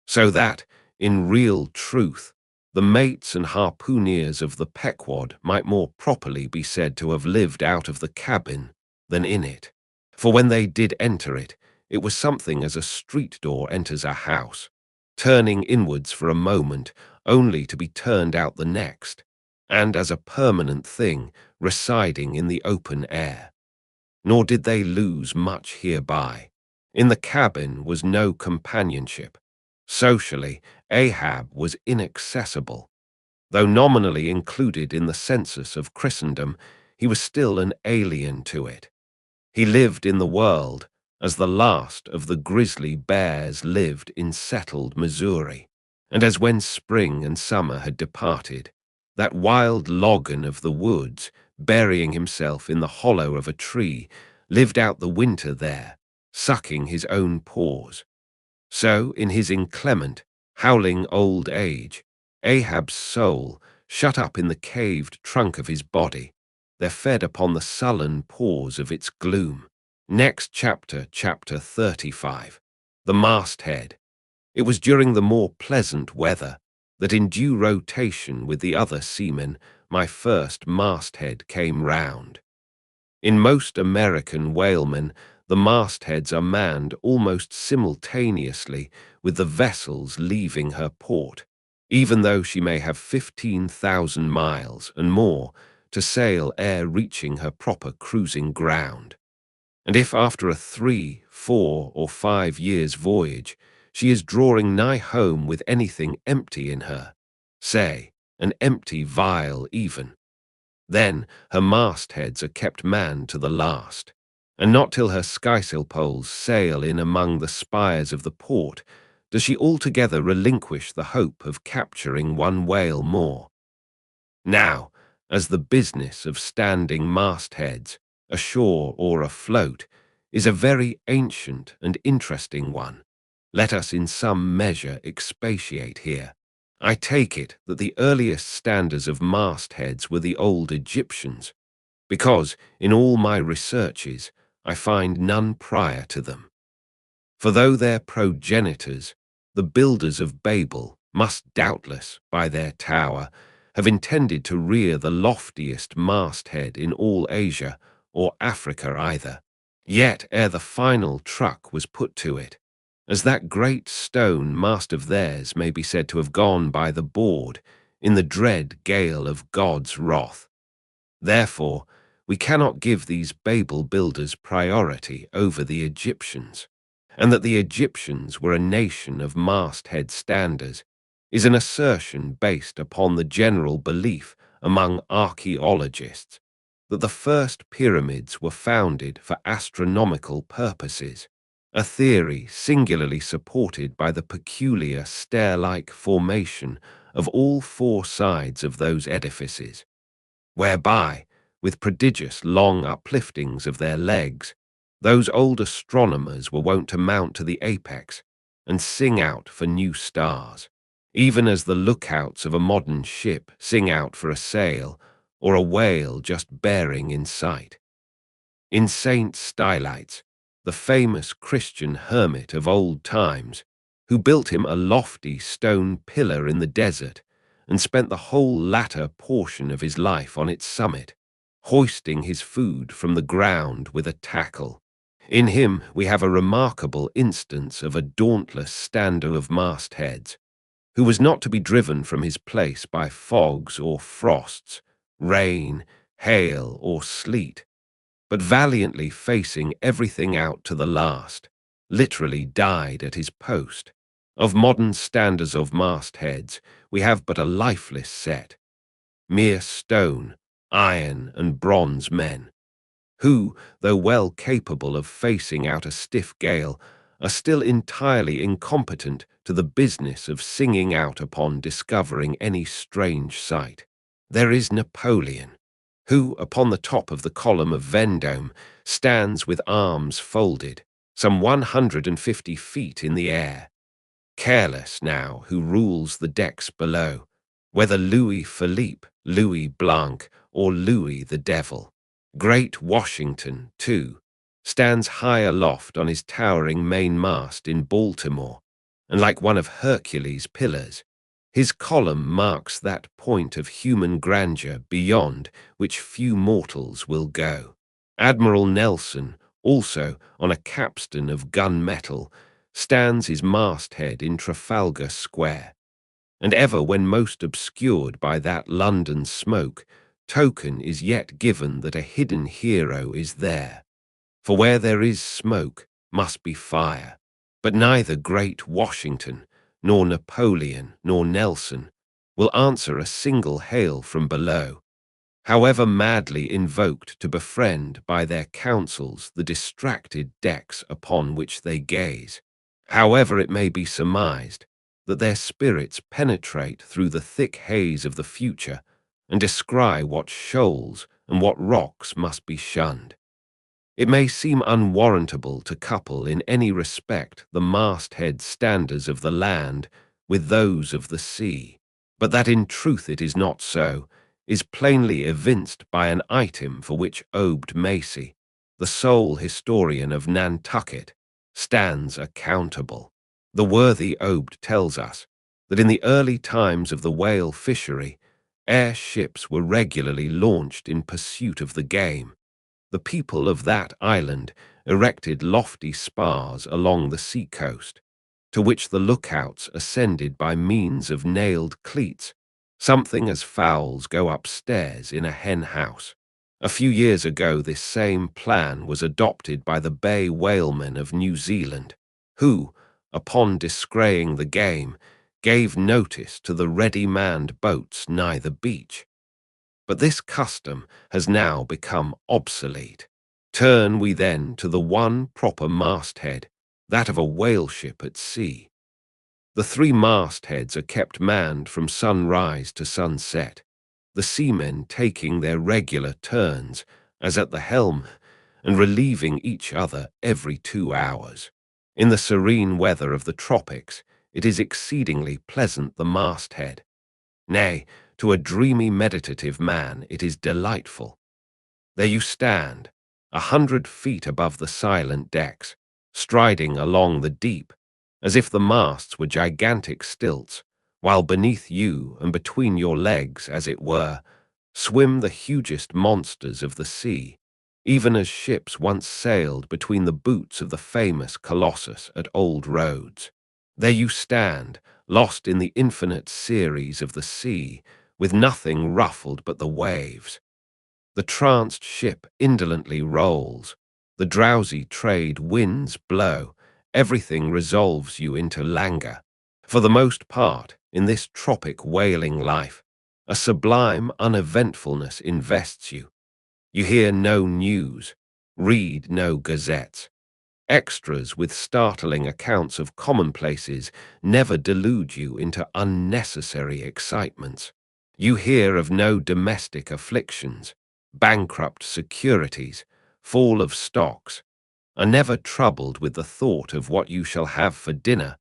So that, in real truth, the mates and harpooneers of the Pequod might more properly be said to have lived out of the cabin than in it. For when they did enter it, it was something as a street door enters a house, turning inwards for a moment, only to be turned out the next, and as a permanent thing residing in the open air. Nor did they lose much hereby. In the cabin was no companionship. Socially, Ahab was inaccessible. Though nominally included in the census of Christendom, he was still an alien to it. He lived in the world as the last of the grizzly bears lived in settled Missouri, and as when spring and summer had departed, that wild logan of the woods, burying himself in the hollow of a tree, lived out the winter there, sucking his own paws. So, in his inclement, howling old age, Ahab's soul, shut up in the caved trunk of his body, there fed upon the sullen pause of its gloom. Next chapter, chapter 35. The masthead. It was during the more pleasant weather that in due rotation with the other seamen, my first masthead came round. In most American whalemen, the mastheads are manned almost simultaneously with the vessels leaving her port, even though she may have 15,000 miles and more to sail ere reaching her proper cruising ground. And if after a 3, 4, or 5 years' voyage she is drawing nigh home with anything empty in her, say, an empty vial even, then her mastheads are kept manned to the last, and not till her skysail poles sail in among the spires of the port does she altogether relinquish the hope of capturing one whale more. Now, as the business of standing mastheads, ashore or afloat, is a very ancient and interesting one, let us in some measure expatiate here. I take it that the earliest standers of mastheads were the old Egyptians, because, in all my researches, I find none prior to them. For though their progenitors, the builders of Babel, must doubtless, by their tower, have intended to rear the loftiest masthead in all Asia, or Africa either, yet ere the final truck was put to it, as that great stone mast of theirs may be said to have gone by the board in the dread gale of God's wrath. Therefore, we cannot give these Babel builders priority over the Egyptians, and that the Egyptians were a nation of masthead standers is an assertion based upon the general belief among archaeologists that the first pyramids were founded for astronomical purposes, a theory singularly supported by the peculiar stair-like formation of all 4 sides of those edifices, whereby, with prodigious long upliftings of their legs, those old astronomers were wont to mount to the apex and sing out for new stars, even as the lookouts of a modern ship sing out for a sail or a whale just bearing in sight. In Saint Stylites, the famous Christian hermit of old times, who built him a lofty stone pillar in the desert and spent the whole latter portion of his life on its summit, hoisting his food from the ground with a tackle. In him we have a remarkable instance of a dauntless stander of mastheads, who was not to be driven from his place by fogs or frosts, rain, hail, or sleet, but valiantly facing everything out to the last, literally died at his post. Of modern standers of mastheads, we have but a lifeless set, mere stone, iron, and bronze men, who, though well capable of facing out a stiff gale, are still entirely incompetent to the business of singing out upon discovering any strange sight. There is Napoleon, who, upon the top of the column of Vendome, stands with arms folded, some 150 feet in the air, careless now who rules the decks below, whether Louis Philippe, Louis Blanc, or Louis the Devil. Great Washington, too, stands high aloft on his towering mainmast in Baltimore, and like one of Hercules' pillars, his column marks that point of human grandeur beyond which few mortals will go. Admiral Nelson, also on a capstan of gunmetal, stands his masthead in Trafalgar Square, and ever when most obscured by that London smoke, token is yet given that a hidden hero is there. For where there is smoke must be fire, but neither great Washington, nor Napoleon, nor Nelson will answer a single hail from below, however madly invoked to befriend by their counsels the distracted decks upon which they gaze. However it may be surmised that their spirits penetrate through the thick haze of the future and descry what shoals and what rocks must be shunned. It may seem unwarrantable to couple in any respect the masthead standards of the land with those of the sea, but that in truth it is not so is plainly evinced by an item for which Obed Macy, the sole historian of Nantucket, stands accountable. The worthy Obed tells us that in the early times of the whale fishery, airships were regularly launched in pursuit of the game. The people of that island erected lofty spars along the seacoast, to which the lookouts ascended by means of nailed cleats, something as fowls go upstairs in a hen house. A few years ago this same plan was adopted by the bay whalemen of New Zealand, who, upon descrying the game, gave notice to the ready-manned boats nigh the beach. But this custom has now become obsolete. Turn we then to the one proper masthead, that of a whale ship at sea. The three mastheads are kept manned from sunrise to sunset, the seamen taking their regular turns, as at the helm, and relieving each other every 2 hours. In the serene weather of the tropics, it is exceedingly pleasant the masthead. Nay, to a dreamy meditative man it is delightful. There you stand, 100 feet above the silent decks, striding along the deep, as if the masts were gigantic stilts, while beneath you and between your legs, as it were, swim the hugest monsters of the sea, even as ships once sailed between the boots of the famous Colossus at Old Rhodes. There you stand, lost in the infinite series of the sea, with nothing ruffled but the waves. The tranced ship indolently rolls, the drowsy trade winds blow, everything resolves you into languor. For the most part, in this tropic whaling life, a sublime uneventfulness invests you. You hear no news, read no gazettes. Extras with startling accounts of commonplaces never delude you into unnecessary excitements. You hear of no domestic afflictions, bankrupt securities, fall of stocks, are never troubled with the thought of what you shall have for dinner,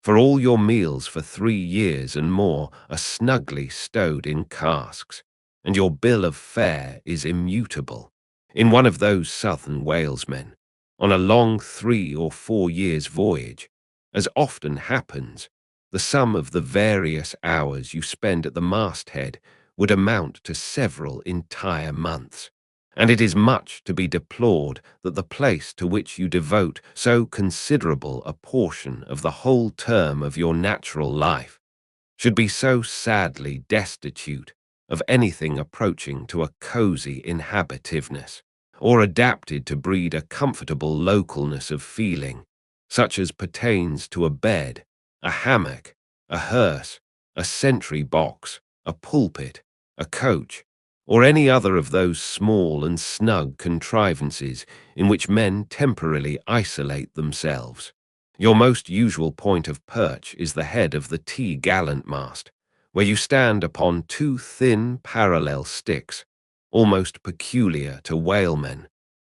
for all your meals for 3 years and more are snugly stowed in casks, and your bill of fare is immutable. In one of those southern whalesmen, on a long 3 or 4 years' voyage, as often happens, the sum of the various hours you spend at the masthead would amount to several entire months, and it is much to be deplored that the place to which you devote so considerable a portion of the whole term of your natural life should be so sadly destitute of anything approaching to a cozy inhabitiveness, or adapted to breed a comfortable localness of feeling, such as pertains to a bed, a hammock, a hearse, a sentry box, a pulpit, a coach, or any other of those small and snug contrivances in which men temporarily isolate themselves. Your most usual point of perch is the head of the T-gallant mast, where you stand upon 2 thin parallel sticks, almost peculiar to whalemen,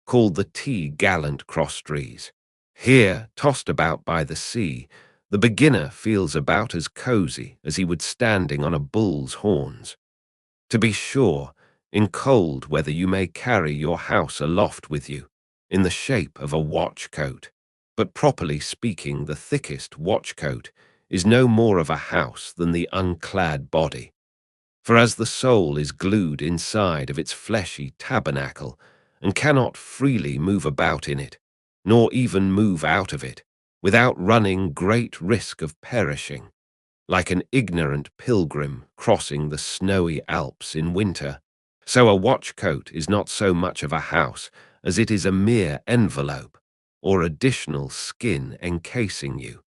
called the T-gallant crosstrees. Here, tossed about by the sea, the beginner feels about as cozy as he would standing on a bull's horns. To be sure, in cold weather you may carry your house aloft with you, in the shape of a watch coat. But properly speaking, the thickest watch coat is no more of a house than the unclad body. For as the soul is glued inside of its fleshy tabernacle, and cannot freely move about in it, nor even move out of it, without running great risk of perishing, like an ignorant pilgrim crossing the snowy Alps in winter, so a watch coat is not so much of a house as it is a mere envelope, or additional skin encasing you.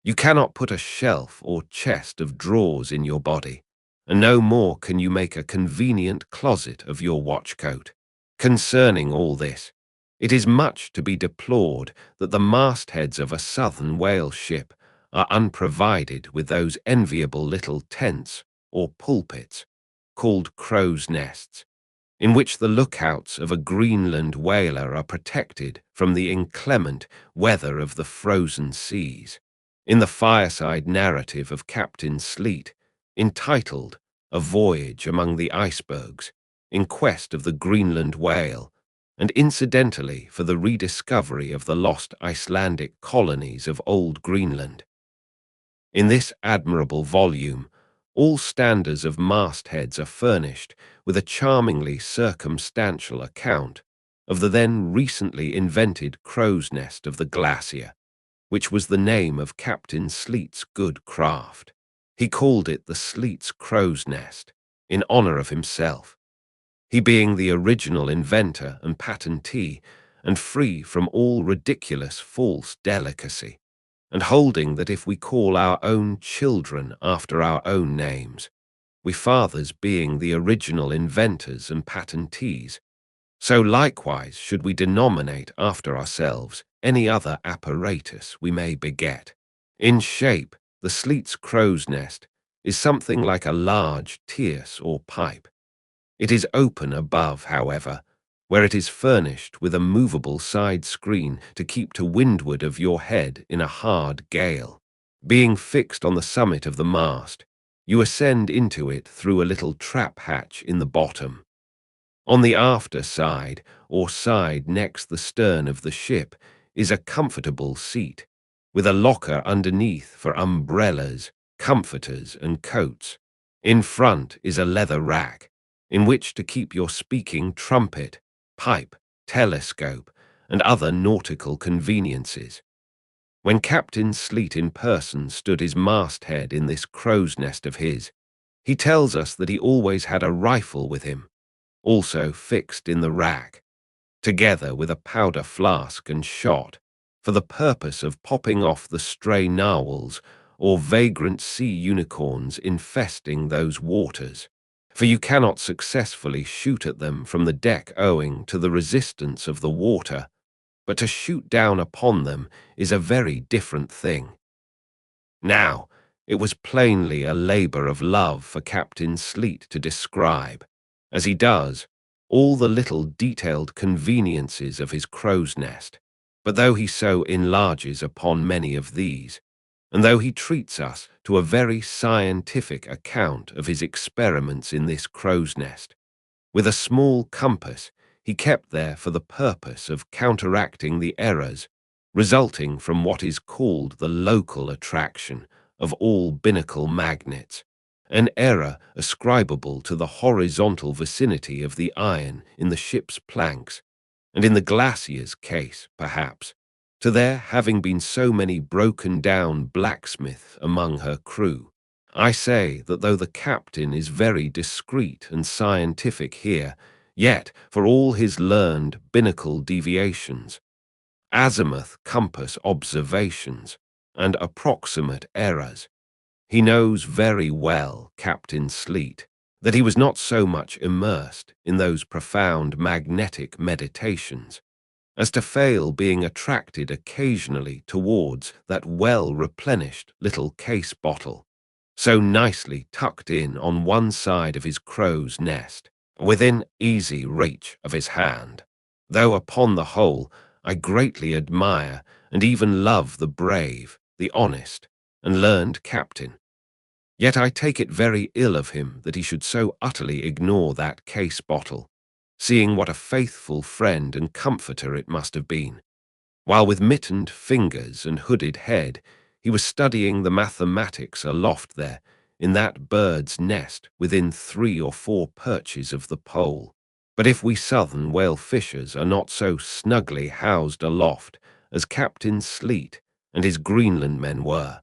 You cannot put a shelf or chest of drawers in your body, and no more can you make a convenient closet of your watch coat. Concerning all this, it is much to be deplored that the mastheads of a southern whale ship are unprovided with those enviable little tents or pulpits, called crow's nests, in which the lookouts of a Greenland whaler are protected from the inclement weather of the frozen seas. In the fireside narrative of Captain Sleet, entitled A Voyage Among the Icebergs, in quest of the Greenland whale, and incidentally for the rediscovery of the lost Icelandic colonies of Old Greenland. In this admirable volume, all standers of mastheads are furnished with a charmingly circumstantial account of the then recently invented crow's nest of the glacier, which was the name of Captain Sleet's good craft. He called it the Sleet's crow's nest, in honor of himself, he being the original inventor and patentee, and free from all ridiculous false delicacy, and holding that if we call our own children after our own names, we fathers being the original inventors and patentees, so likewise should we denominate after ourselves any other apparatus we may beget. In shape, the Sleet's crow's nest is something like a large tierce or pipe. It is open above, however, where it is furnished with a movable side screen to keep to windward of your head in a hard gale. Being fixed on the summit of the mast, you ascend into it through a little trap hatch in the bottom. On the after side, or side next the stern of the ship, is a comfortable seat, with a locker underneath for umbrellas, comforters, and coats. In front is a leather rack, in which to keep your speaking trumpet, pipe, telescope, and other nautical conveniences. When Captain Sleet in person stood his masthead in this crow's nest of his, he tells us that he always had a rifle with him, also fixed in the rack, together with a powder flask and shot, for the purpose of popping off the stray narwhals or vagrant sea unicorns infesting those waters, for you cannot successfully shoot at them from the deck owing to the resistance of the water, but to shoot down upon them is a very different thing. Now, it was plainly a labor of love for Captain Sleet to describe, as he does, all the little detailed conveniences of his crow's nest, but though he so enlarges upon many of these, and though he treats us to a very scientific account of his experiments in this crow's nest, with a small compass he kept there for the purpose of counteracting the errors resulting from what is called the local attraction of all binnacle magnets, an error ascribable to the horizontal vicinity of the iron in the ship's planks, and in the glacier's case, perhaps, to there having been so many broken-down blacksmiths among her crew. I say that though the captain is very discreet and scientific here, yet, for all his learned binnacle deviations, azimuth compass observations, and approximate errors, he knows very well, Captain Sleet, that he was not so much immersed in those profound magnetic meditations as to fail being attracted occasionally towards that well-replenished little case bottle, so nicely tucked in on one side of his crow's nest, within easy reach of his hand, though upon the whole I greatly admire and even love the brave, the honest, and learned captain. Yet I take it very ill of him that he should so utterly ignore that case bottle, seeing what a faithful friend and comforter it must have been. While with mittened fingers and hooded head, he was studying the mathematics aloft there, in that bird's nest within 3 or 4 perches of the pole. But if we southern whale fishers are not so snugly housed aloft as Captain Sleet and his Greenland men were,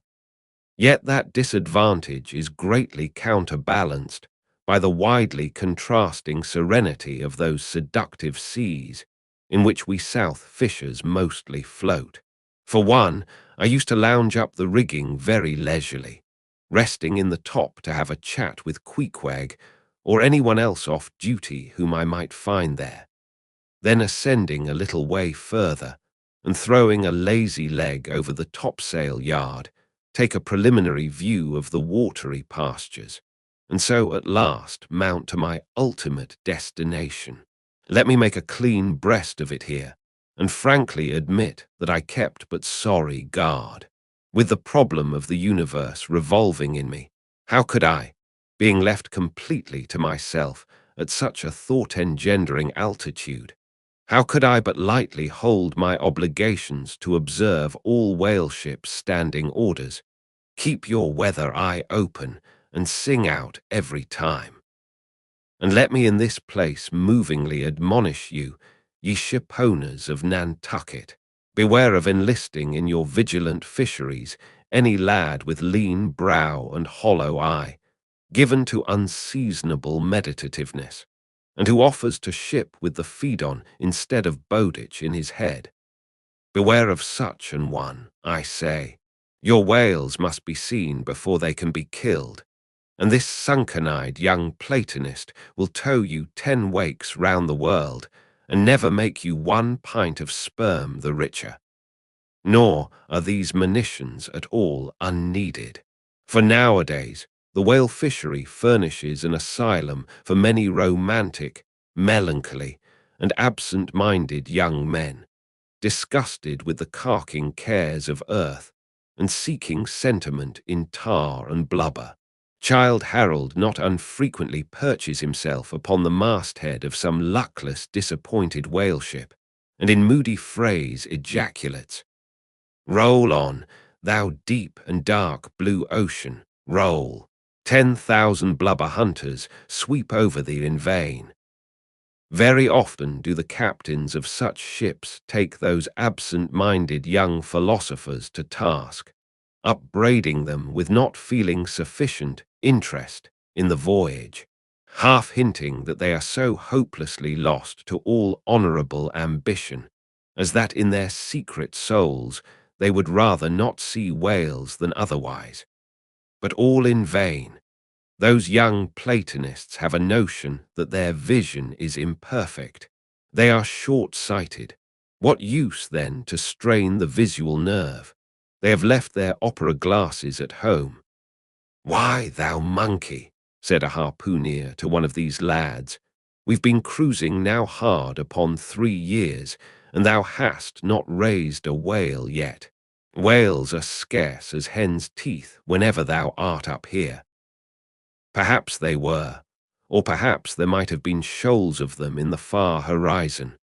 yet that disadvantage is greatly counterbalanced by the widely contrasting serenity of those seductive seas in which we south fishers mostly float. For one, I used to lounge up the rigging very leisurely, resting in the top to have a chat with Queequeg or anyone else off duty whom I might find there, then ascending a little way further and throwing a lazy leg over the topsail yard, take a preliminary view of the watery pastures, and so at last mount to my ultimate destination. Let me make a clean breast of it here, and frankly admit that I kept but sorry guard. With the problem of the universe revolving in me, how could I, being left completely to myself at such a thought-engendering altitude, how could I but lightly hold my obligations to observe all whale ships' standing orders, keep your weather eye open, and sing out every time? And let me in this place movingly admonish you, ye shipowners of Nantucket, beware of enlisting in your vigilant fisheries any lad with lean brow and hollow eye, given to unseasonable meditativeness, and who offers to ship with the Phaedon instead of Bowditch in his head. Beware of such an one, I say. Your whales must be seen before they can be killed, and this sunken-eyed young Platonist will tow you 10 wakes round the world and never make you 1 pint of sperm the richer. Nor are these monitions at all unneeded, for nowadays the whale fishery furnishes an asylum for many romantic, melancholy, and absent-minded young men, disgusted with the carking cares of earth and seeking sentiment in tar and blubber. Childe Harold not unfrequently perches himself upon the masthead of some luckless, disappointed whale ship, and in moody phrase ejaculates, "Roll on, thou deep and dark blue ocean, roll. 10,000 blubber hunters sweep over thee in vain." Very often do the captains of such ships take those absent-minded young philosophers to task, upbraiding them with not feeling sufficient interest in the voyage, half hinting that they are so hopelessly lost to all honorable ambition, as that in their secret souls they would rather not see whales than otherwise. But all in vain. Those young Platonists have a notion that their vision is imperfect. They are short-sighted. What use, then, to strain the visual nerve? They have left their opera glasses at home. "Why, thou monkey," said a harpooner to one of these lads, "we've been cruising now hard upon 3 years, and thou hast not raised a whale yet. Whales are scarce as hen's teeth whenever thou art up here." Perhaps they were, or perhaps there might have been shoals of them in the far horizon,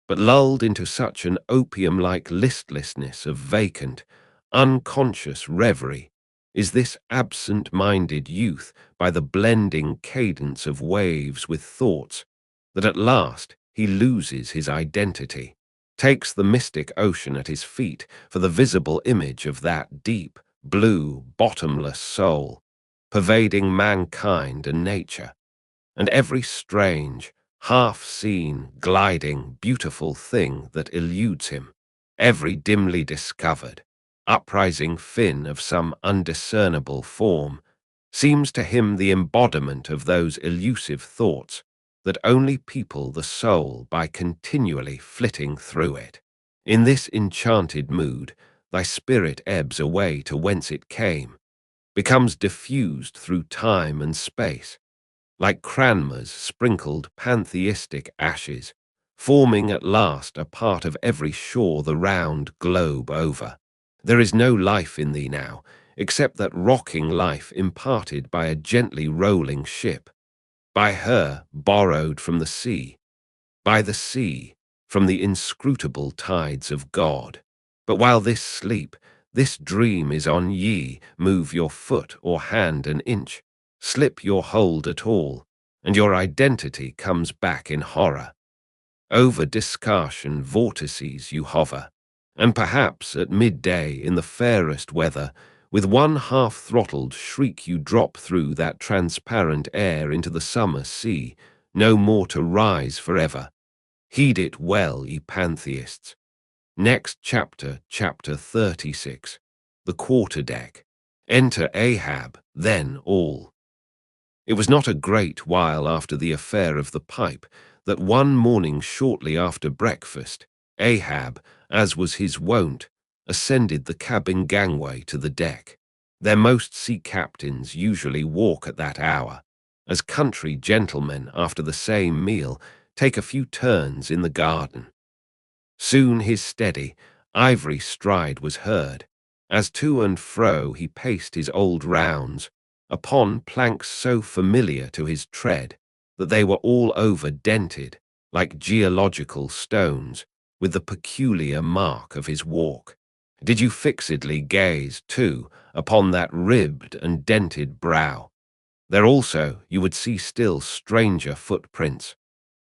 but lulled into such an opium-like listlessness of vacant, unconscious reverie is this absent-minded youth by the blending cadence of waves with thoughts, that at last he loses his identity, takes the mystic ocean at his feet for the visible image of that deep, blue, bottomless soul, pervading mankind and nature, and every strange, half-seen, gliding, beautiful thing that eludes him, every dimly discovered, uprising fin of some undiscernible form, seems to him the embodiment of those elusive thoughts that only people the soul by continually flitting through it. In this enchanted mood, thy spirit ebbs away to whence it came, becomes diffused through time and space, like Cranmer's sprinkled pantheistic ashes, forming at last a part of every shore the round globe over. There is no life in thee now, except that rocking life imparted by a gently rolling ship, by her borrowed from the sea, by the sea, from the inscrutable tides of God. But while this sleep, this dream is on ye, move your foot or hand an inch, slip your hold at all, and your identity comes back in horror. Over discussion vortices you hover, and perhaps at midday in the fairest weather, with one half-throttled shriek you drop through that transparent air into the summer sea, no more to rise forever. Heed it well, ye pantheists. Next chapter, chapter 36, the quarterdeck. Enter Ahab, then all. It was not a great while after the affair of the pipe that one morning shortly after breakfast, Ahab, as was his wont, ascended the cabin gangway to the deck. Their most sea captains usually walk at that hour, as country gentlemen after the same meal take a few turns in the garden. Soon his steady, ivory stride was heard, as to and fro he paced his old rounds, upon planks so familiar to his tread that they were all over dented, like geological stones, with the peculiar mark of his walk. Did you fixedly gaze, too, upon that ribbed and dented brow? There also you would see still stranger footprints,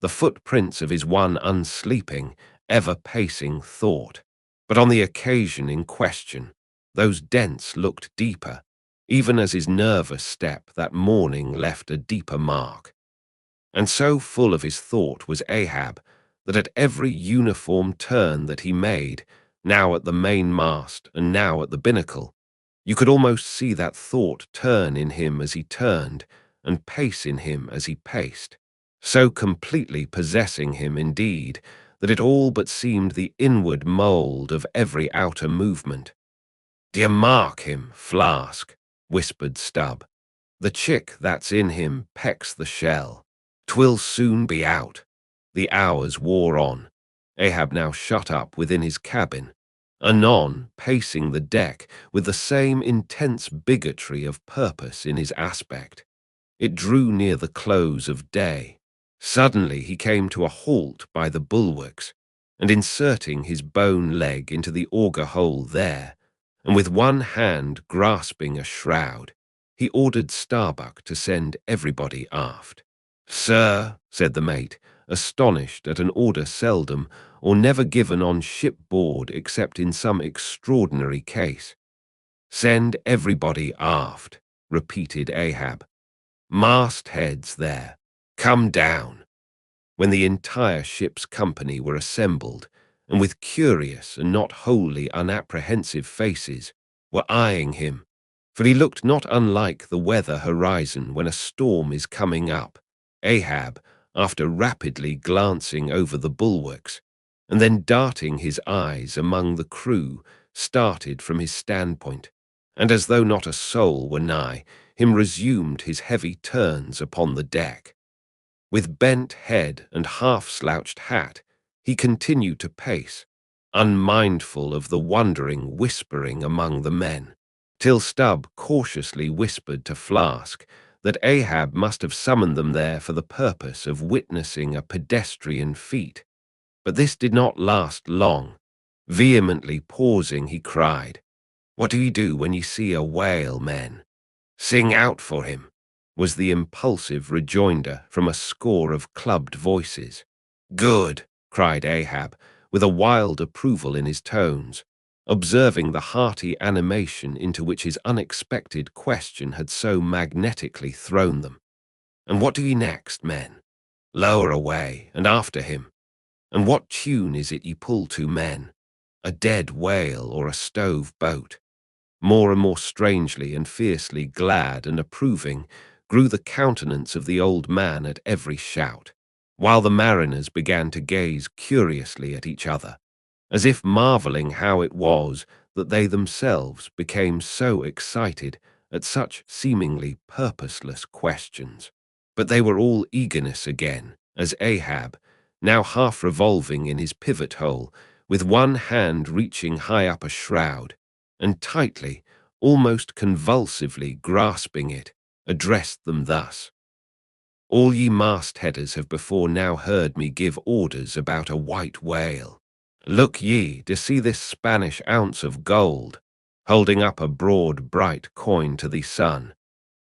the footprints of his one unsleeping, ever-pacing thought. But on the occasion in question, those dents looked deeper, even as his nervous step that morning left a deeper mark. And so full of his thought was Ahab, that at every uniform turn that he made, now at the mainmast and now at the binnacle, you could almost see that thought turn in him as he turned, and pace in him as he paced, so completely possessing him indeed, that it all but seemed the inward mould of every outer movement. "D'ye mark him, Flask?" whispered Stubb. "The chick that's in him pecks the shell. 'Twill soon be out." The hours wore on. Ahab now shut up within his cabin, anon pacing the deck with the same intense bigotry of purpose in his aspect. It drew near the close of day. Suddenly he came to a halt by the bulwarks, and inserting his bone leg into the auger hole there, and with one hand grasping a shroud, he ordered Starbuck to send everybody aft. "Sir," said the mate, astonished at an order seldom or never given on shipboard except in some extraordinary case. "Send everybody aft," repeated Ahab. "Mastheads there, come down." When the entire ship's company were assembled, and with curious and not wholly unapprehensive faces, were eyeing him, for he looked not unlike the weather horizon when a storm is coming up, Ahab, after rapidly glancing over the bulwarks, and then darting his eyes among the crew, started from his standpoint, and as though not a soul were nigh, him resumed his heavy turns upon the deck. With bent head and half-slouched hat, he continued to pace, unmindful of the wondering whispering among the men, till Stubb cautiously whispered to Flask that Ahab must have summoned them there for the purpose of witnessing a pedestrian feat. But this did not last long. Vehemently pausing, he cried, "What do ye do when ye see a whale, men?" "Sing out for him," was the impulsive rejoinder from a score of clubbed voices. "Good," cried Ahab, with a wild approval in his tones, observing the hearty animation into which his unexpected question had so magnetically thrown them. "And what do ye next, men?" "Lower away, and after him." "And what tune is it ye pull to, men? A dead whale or a stove boat?" More and more strangely and fiercely glad and approving grew the countenance of the old man at every shout, while the mariners began to gaze curiously at each other, as if marveling how it was that they themselves became so excited at such seemingly purposeless questions. But they were all eagerness again, as Ahab, now half revolving in his pivot hole, with one hand reaching high up a shroud, and tightly, almost convulsively grasping it, addressed them thus. All ye mastheaders have before now heard me give orders about a white whale. Look ye to see this Spanish ounce of gold, holding up a broad bright coin to the sun.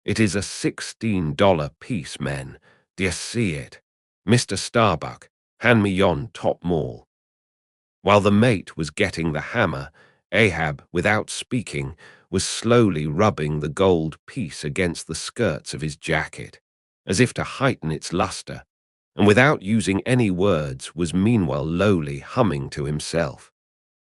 It is a $16 piece, men. D'ye see it? Mr. Starbuck, hand me yon top maul. While the mate was getting the hammer, Ahab, without speaking, was slowly rubbing the gold piece against the skirts of his jacket, as if to heighten its luster, and without using any words was meanwhile lowly humming to himself,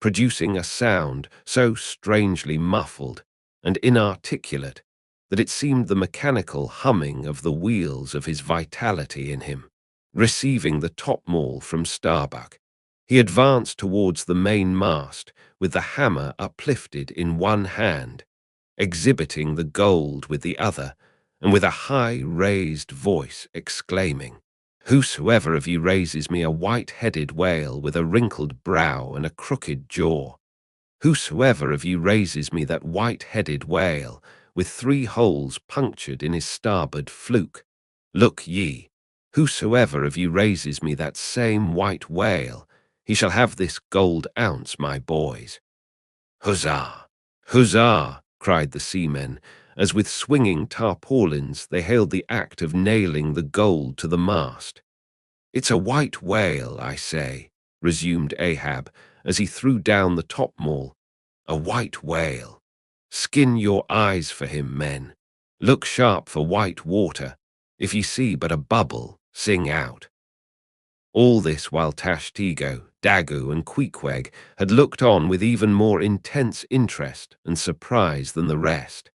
producing a sound so strangely muffled and inarticulate that it seemed the mechanical humming of the wheels of his vitality in him. Receiving the topmaul from Starbuck, he advanced towards the main mast with the hammer uplifted in one hand, exhibiting the gold with the other, and with a high raised voice exclaiming, "Whosoever of you raises me a white-headed whale with a wrinkled brow and a crooked jaw, whosoever of you raises me that white-headed whale with 3 holes punctured in his starboard fluke, look ye, whosoever of you raises me that same white whale, he shall have this gold ounce, my boys." "Huzzah! Huzzah!" cried the seamen, as with swinging tarpaulins they hailed the act of nailing the gold to the mast. "It's a white whale, I say," resumed Ahab, as he threw down the topmaul. "A white whale. Skin your eyes for him, men. Look sharp for white water. If ye see but a bubble, sing out." All this while Tashtego, Dagu, and Queequeg had looked on with even more intense interest and surprise than the rest,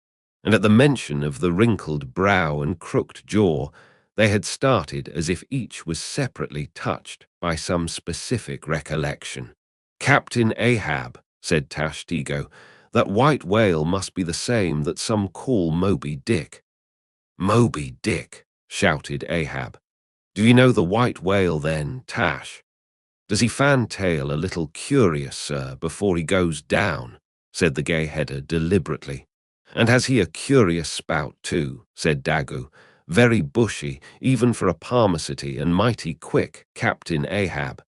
and at the mention of the wrinkled brow and crooked jaw, they had started as if each was separately touched by some specific recollection. "Captain Ahab," said Tashtego, "that white whale must be the same that some call Moby Dick." "Moby Dick," shouted Ahab. "Do you know the white whale then, Tash? Does he fantail a little curious, sir, before he goes down?" said the gay-header deliberately. "And has he a curious spout too?" said Dagu. "Very bushy, even for a parmacity, and mighty quick, Captain Ahab."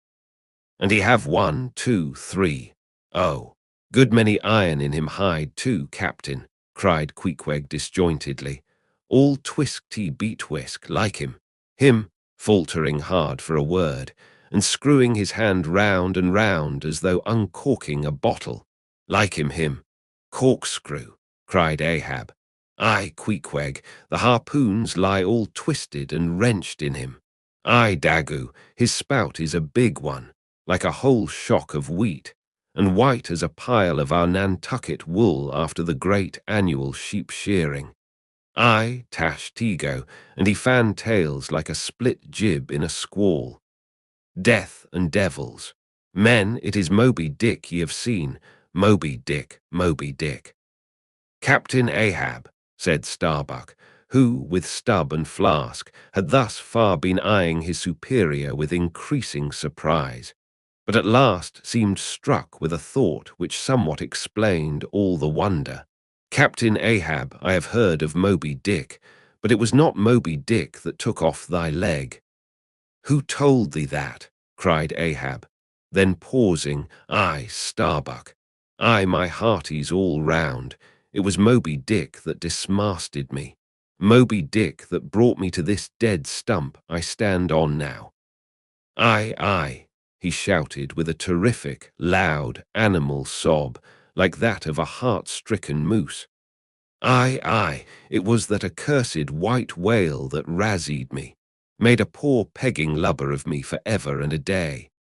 "And he have 1, 2, 3. Oh, good many iron in him hide too, Captain," cried Queequeg disjointedly. "All twisty beat-whisk, like him. Him," faltering hard for a word, and screwing his hand round and round as though uncorking a bottle. "Like him. Corkscrew," cried Ahab. "Aye, Queequeg, the harpoons lie all twisted and wrenched in him. Aye, Dagu, his spout is a big one, like a whole shock of wheat, and white as a pile of our Nantucket wool after the great annual sheep shearing. Aye, Tashtego, and he fantails like a split jib in a squall. Death and devils. Men, it is Moby Dick ye have seen. Moby Dick, Moby Dick." "Captain Ahab," said Starbuck, who, with stub and flask, had thus far been eyeing his superior with increasing surprise, but at last seemed struck with a thought which somewhat explained all the wonder. "Captain Ahab, I have heard of Moby Dick, but it was not Moby Dick that took off thy leg." "Who told thee that?" cried Ahab. Then pausing, "Aye, Starbuck. Aye, my hearties all round. It was Moby Dick that dismasted me. Moby Dick that brought me to this dead stump I stand on now. Aye," he shouted with a terrific, loud, animal sob, like that of a heart-stricken moose. Aye, it was that accursed white whale that razzied me, made a poor pegging lubber of me for ever and a day."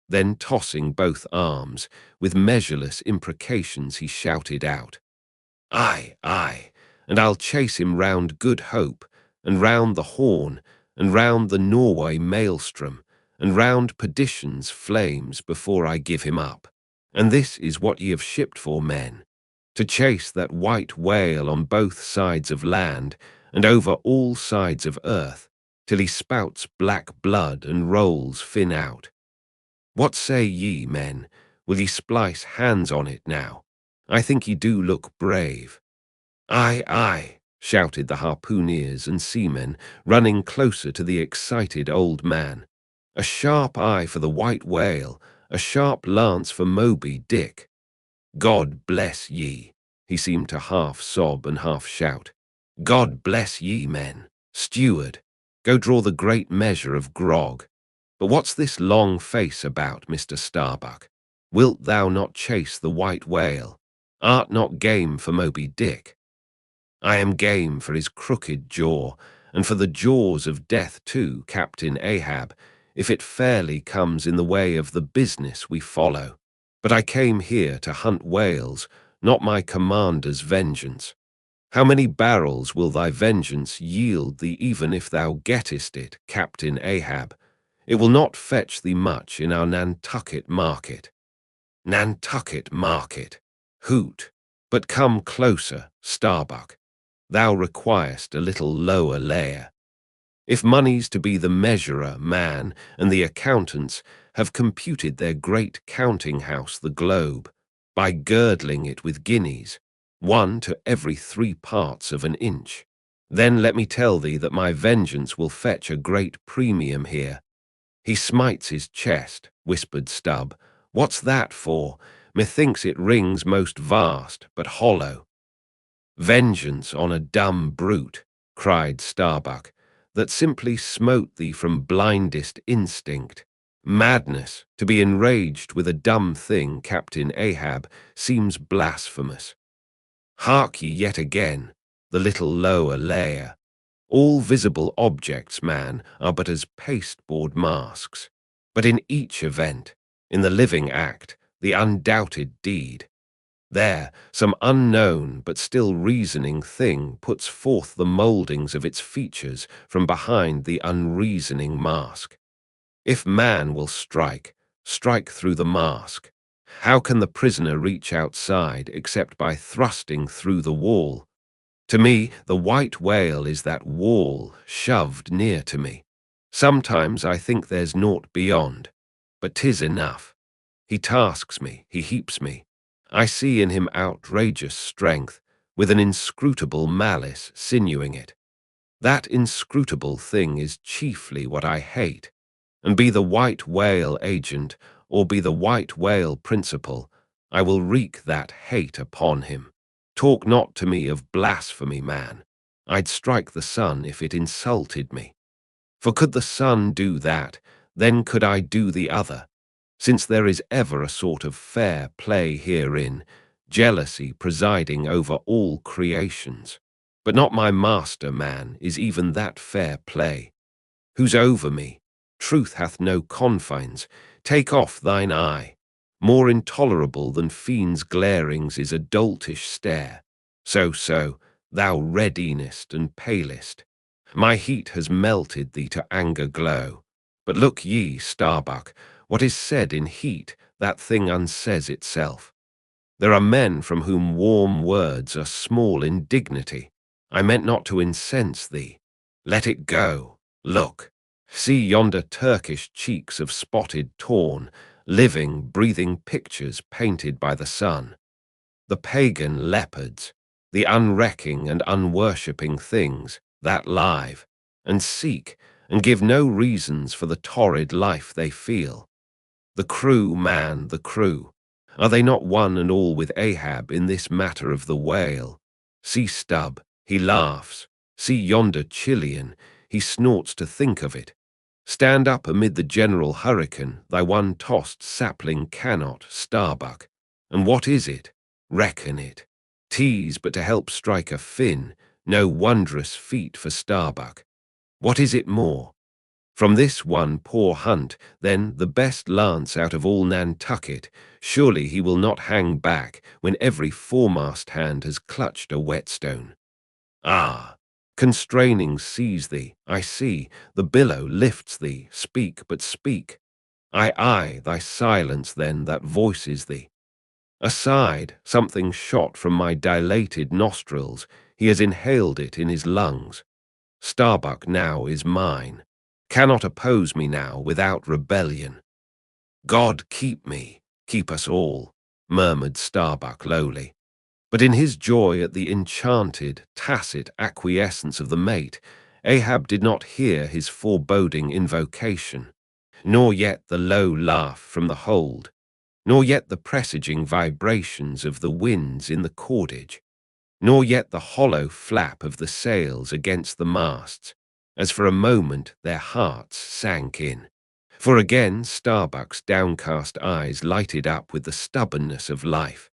Then tossing both arms, with measureless imprecations he shouted out, Aye, and I'll chase him round Good Hope, and round the Horn, and round the Norway maelstrom, and round perdition's flames before I give him up. And this is what ye have shipped for, men, to chase that white whale on both sides of land, and over all sides of earth, till he spouts black blood and rolls fin out. What say ye, men? Will ye splice hands on it now? I think ye do look brave." Aye," shouted the harpooneers and seamen, running closer to the excited old man. A sharp eye for the white whale, a sharp lance for Moby Dick. God bless ye, he seemed to half sob and half shout. God bless ye, men. Steward, go draw the great measure of grog. But what's this long face about, Mr. Starbuck? Wilt thou not chase the white whale? Art not game for Moby Dick? I am game for his crooked jaw, and for the jaws of death too, Captain Ahab, if it fairly comes in the way of the business we follow. But I came here to hunt whales, not my commander's vengeance. How many barrels will thy vengeance yield thee even if thou gettest it, Captain Ahab? It will not fetch thee much in our Nantucket market. Nantucket market. Hoot. But come closer, Starbuck. Thou requirest a little lower layer. If money's to be the measurer, man, and the accountants have computed their great counting house, the globe, by girdling it with guineas, 1 to every 3 parts of an inch, then let me tell thee that my vengeance will fetch a great premium here. He smites his chest, whispered Stubb. What's that for? Methinks it rings most vast, but hollow. Vengeance on a dumb brute, cried Starbuck, that simply smote thee from blindest instinct. Madness, to be enraged with a dumb thing, Captain Ahab, seems blasphemous. Hark ye yet again, the little lower layer. All visible objects, man, are but as pasteboard masks. But in each event, in the living act, the undoubted deed, there, some unknown but still reasoning thing puts forth the mouldings of its features from behind the unreasoning mask. If man will strike, strike through the mask. How can the prisoner reach outside except by thrusting through the wall? To me, the white whale is that wall shoved near to me. Sometimes I think there's naught beyond, but 'tis enough. He tasks me, he heaps me. I see in him outrageous strength, with an inscrutable malice sinewing it. That inscrutable thing is chiefly what I hate, and be the white whale agent, or be the white whale principal, I will wreak that hate upon him. Talk not to me of blasphemy, man. I'd strike the sun if it insulted me. For could the sun do that, then could I do the other. Since there is ever a sort of fair play herein, jealousy presiding over all creations. But not my master, man, is even that fair play. Who's over me? Truth hath no confines. Take off thine eye. More intolerable than fiends' glarings is a doltish stare. So, thou reddinest and palest. My heat has melted thee to anger glow. But look ye, Starbuck, what is said in heat, that thing unsays itself. There are men from whom warm words are small indignity. I meant not to incense thee. Let it go. Look. See yonder Turkish cheeks of spotted tawn, living, breathing pictures painted by the sun. The pagan leopards, the unrecking and unworshipping things, that live, and seek, and give no reasons for the torrid life they feel. The crew, man, the crew. Are they not one and all with Ahab in this matter of the whale? See Stubb, he laughs. See yonder Chilean, he snorts to think of it. Stand up amid the general hurricane, thy one-tossed sapling cannot, Starbuck. And what is it? Reckon it. 'Tis but to help strike a fin, no wondrous feat for Starbuck. What is it more? From this one poor hunt, then, the best lance out of all Nantucket, surely he will not hang back when every foremast hand has clutched a whetstone. Ah! Constraining seize thee, I see, the billow lifts thee, speak, but speak. Aye, thy silence then that voices thee. Aside, something shot from my dilated nostrils, he has inhaled it in his lungs. Starbuck now is mine. Cannot oppose me now without rebellion. God keep me, keep us all, murmured Starbuck lowly. But in his joy at the enchanted, tacit acquiescence of the mate, Ahab did not hear his foreboding invocation, nor yet the low laugh from the hold, nor yet the presaging vibrations of the winds in the cordage, nor yet the hollow flap of the sails against the masts, as for a moment their hearts sank in. For again Starbuck's downcast eyes lighted up with the stubbornness of life.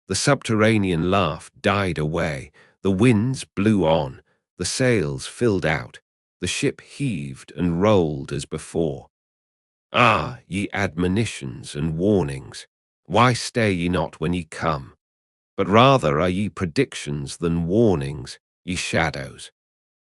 The subterranean laugh died away, the winds blew on, the sails filled out, the ship heaved and rolled as before. Ah, ye admonitions and warnings, why stay ye not when ye come? But rather are ye predictions than warnings, ye shadows.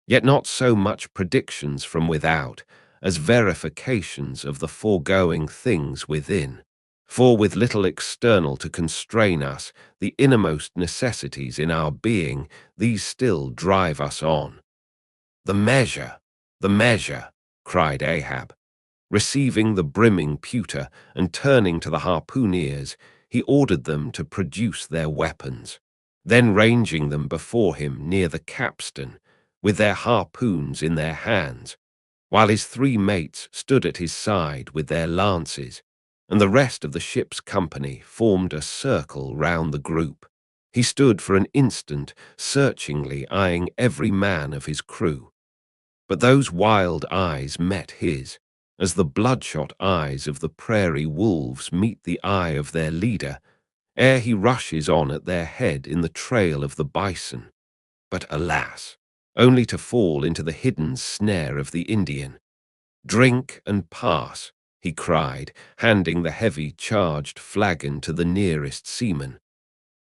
Yet not so much predictions from without, as verifications of the foregoing things within. For with little external to constrain us, the innermost necessities in our being, these still drive us on. The measure, cried Ahab. Receiving the brimming pewter and turning to the harpooneers, he ordered them to produce their weapons. Then ranging them before him near the capstan, with their harpoons in their hands, while his three mates stood at his side with their lances, and the rest of the ship's company formed a circle round the group. He stood for an instant, searchingly eyeing every man of his crew. But those wild eyes met his, as the bloodshot eyes of the prairie wolves meet the eye of their leader, ere he rushes on at their head in the trail of the bison. But alas, only to fall into the hidden snare of the Indian. "Drink and pass," he cried, handing the heavy charged flagon to the nearest seaman.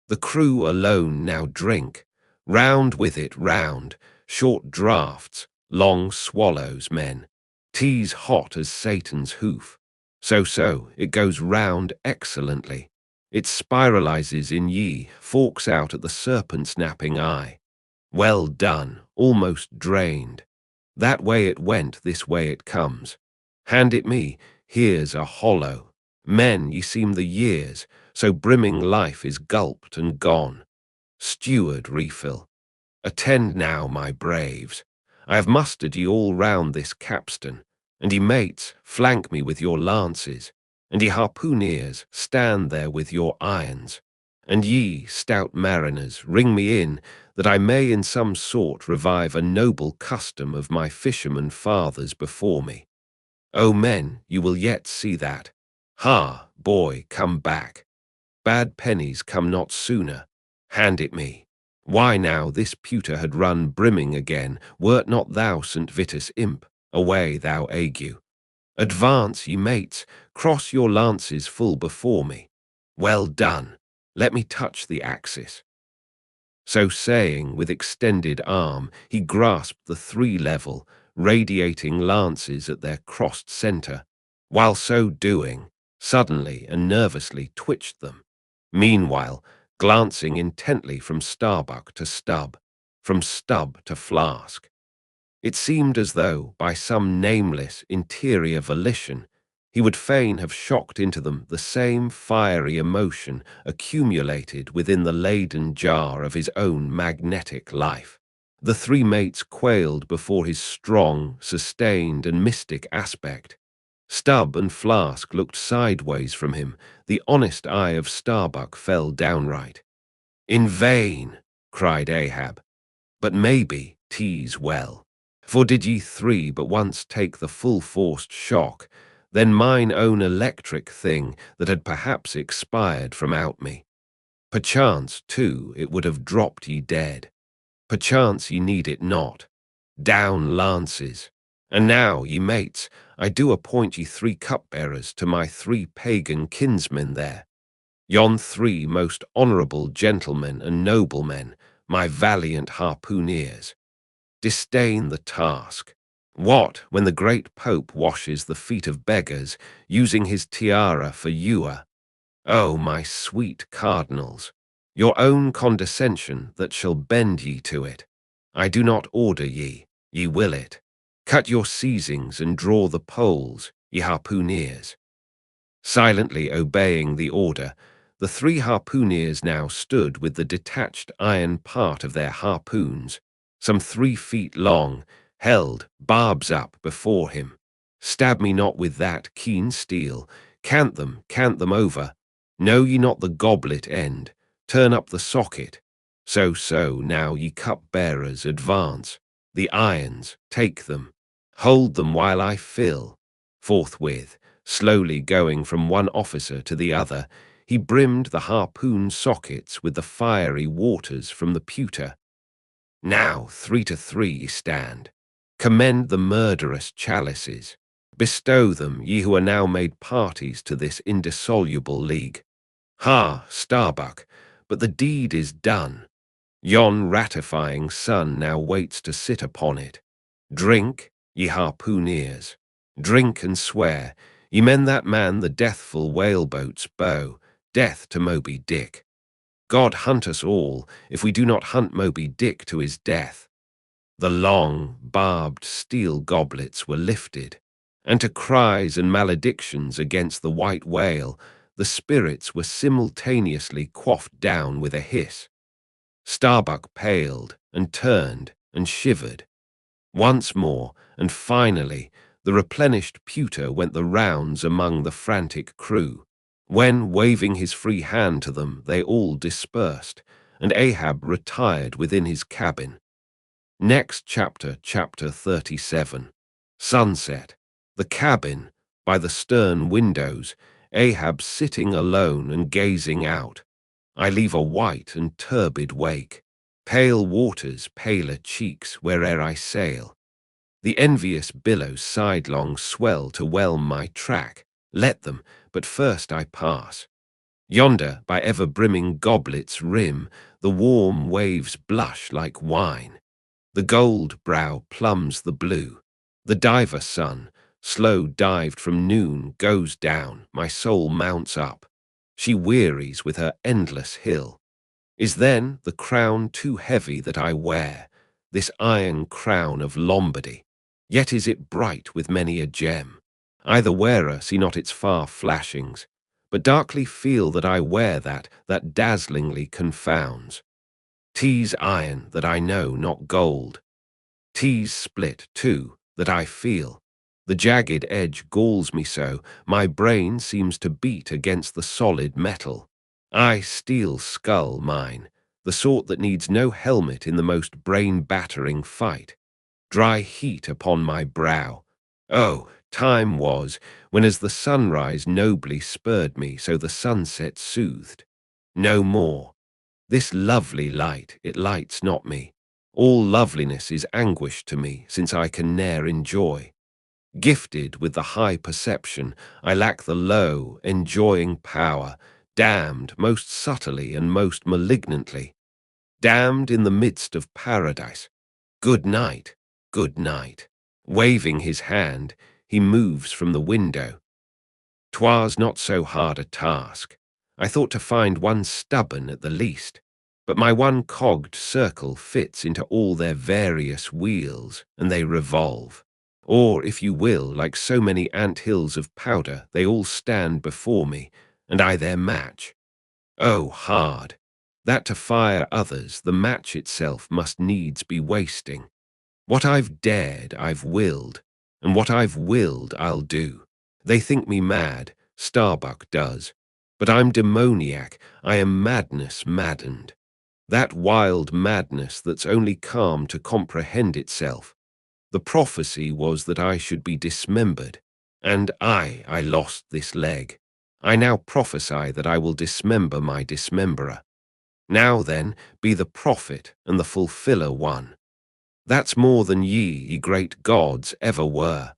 The crew alone now drink, round with it round, short draughts, long swallows, men. Tea's hot as Satan's hoof. So, it goes round excellently. It spiralizes in ye, forks out at the serpent-snapping eye. Well done, almost drained. That way it went, this way it comes. Hand it me, here's a hollow. Men, ye seem the years, so brimming life is gulped and gone. Steward, refill. Attend now, my braves. I have mustered ye all round this capstan, and ye mates, flank me with your lances, and ye harpooneers, stand there with your irons, and ye, stout mariners, ring me in, that I may in some sort revive a noble custom of my fisherman fathers before me. O men, you will yet see that. Ha, boy, come back. Bad pennies come not sooner. Hand it me. Why now this pewter had run brimming again, wert not thou St. Vitus imp, away thou ague. Advance, ye mates, cross your lances full before me. Well done, let me touch the axis. So saying, with extended arm, he grasped the three level, radiating lances at their crossed center, while so doing, suddenly and nervously twitched them. Meanwhile, glancing intently from Starbuck to Stub, from Stub to Flask. It seemed as though, by some nameless interior volition, he would fain have shocked into them the same fiery emotion accumulated within the laden jar of his own magnetic life. The three mates quailed before his strong, sustained, and mystic aspect. Stub and Flask looked sideways from him. The honest eye of Starbuck fell downright. "In vain," cried Ahab. "But maybe 'tis well. For did ye three but once take the full-forced shock, then mine own electric thing that had perhaps expired from out me. Perchance, too, it would have dropped ye dead. Perchance ye need it not. Down lances. And now, ye mates, I do appoint ye three cupbearers to my three pagan kinsmen there. Yon three most honourable gentlemen and noblemen, my valiant harpooneers. Disdain the task. What, when the great Pope washes the feet of beggars, using his tiara for ewer? O my sweet cardinals, your own condescension that shall bend ye to it. I do not order ye, ye will it. Cut your seizings and draw the poles, ye harpooneers. Silently obeying the order, The 3 harpooneers now stood with the detached iron part of their harpoons, some 3 feet long, held, barbs up, before him. Stab me not with that keen steel, cant them over. Know ye not the goblet end? Turn up the socket. So, now ye cup-bearers, advance. The irons, take them. Hold them while I fill. Forthwith, slowly going from one officer to the other, he brimmed the harpoon sockets with the fiery waters from the pewter. Now 3 to 3 stand. Commend the murderous chalices. Bestow them, ye who are now made parties to this indissoluble league. Ha, Starbuck, but the deed is done. Yon ratifying sun now waits to sit upon it. Drink, ye harpooneers. Drink and swear, ye men that man the deathful whaleboat's bow, death to Moby Dick. God hunt us all if we do not hunt Moby Dick to his death. The long, barbed steel goblets were lifted, and to cries and maledictions against the white whale, the spirits were simultaneously quaffed down with a hiss. Starbuck paled and turned and shivered. Once more, and finally, the replenished pewter went the rounds among the frantic crew, when, waving his free hand to them, they all dispersed, and Ahab retired within his cabin. Next chapter, chapter 37. Sunset. The cabin, by the stern windows, Ahab sitting alone and gazing out. I leave a white and turbid wake, pale waters, paler cheeks, where'er I sail. The envious billows sidelong swell to whelm my track. Let them, but first I pass. Yonder, by ever-brimming goblets' rim, the warm waves blush like wine. The gold brow plumbs the blue. The diver sun, slow dived from noon, goes down. My soul mounts up. She wearies with her endless hill. Is then the crown too heavy that I wear, this iron crown of Lombardy? Yet is it bright with many a gem. I the wearer see not its far flashings, but darkly feel that I wear that dazzlingly confounds. 'Tis iron that I know, not gold. 'Tis split, too, that I feel. The jagged edge galls me so, my brain seems to beat against the solid metal. I steel skull mine, the sort that needs no helmet in the most brain-battering fight. Dry heat upon my brow. Oh, time was, when as the sunrise nobly spurred me, so the sunset soothed. No more. This lovely light, it lights not me. All loveliness is anguish to me, since I can ne'er enjoy. Gifted with the high perception, I lack the low, enjoying power, damned most subtly and most malignantly. Damned in the midst of paradise. Good night, good night. Waving his hand, he moves from the window. 'Twas not so hard a task. I thought to find one stubborn at the least, but my one cogged circle fits into all their various wheels, and they revolve. Or, if you will, like so many ant-hills of powder, they all stand before me, and I their match. Oh, hard, that to fire others the match itself must needs be wasting. What I've dared, I've willed, and what I've willed, I'll do. They think me mad, Starbuck does, but I'm demoniac, I am madness maddened. That wild madness that's only calm to comprehend itself. The prophecy was that I should be dismembered, and I lost this leg. I now prophesy that I will dismember my dismemberer. Now then, be the prophet and the fulfiller one. That's more than ye great gods, ever were.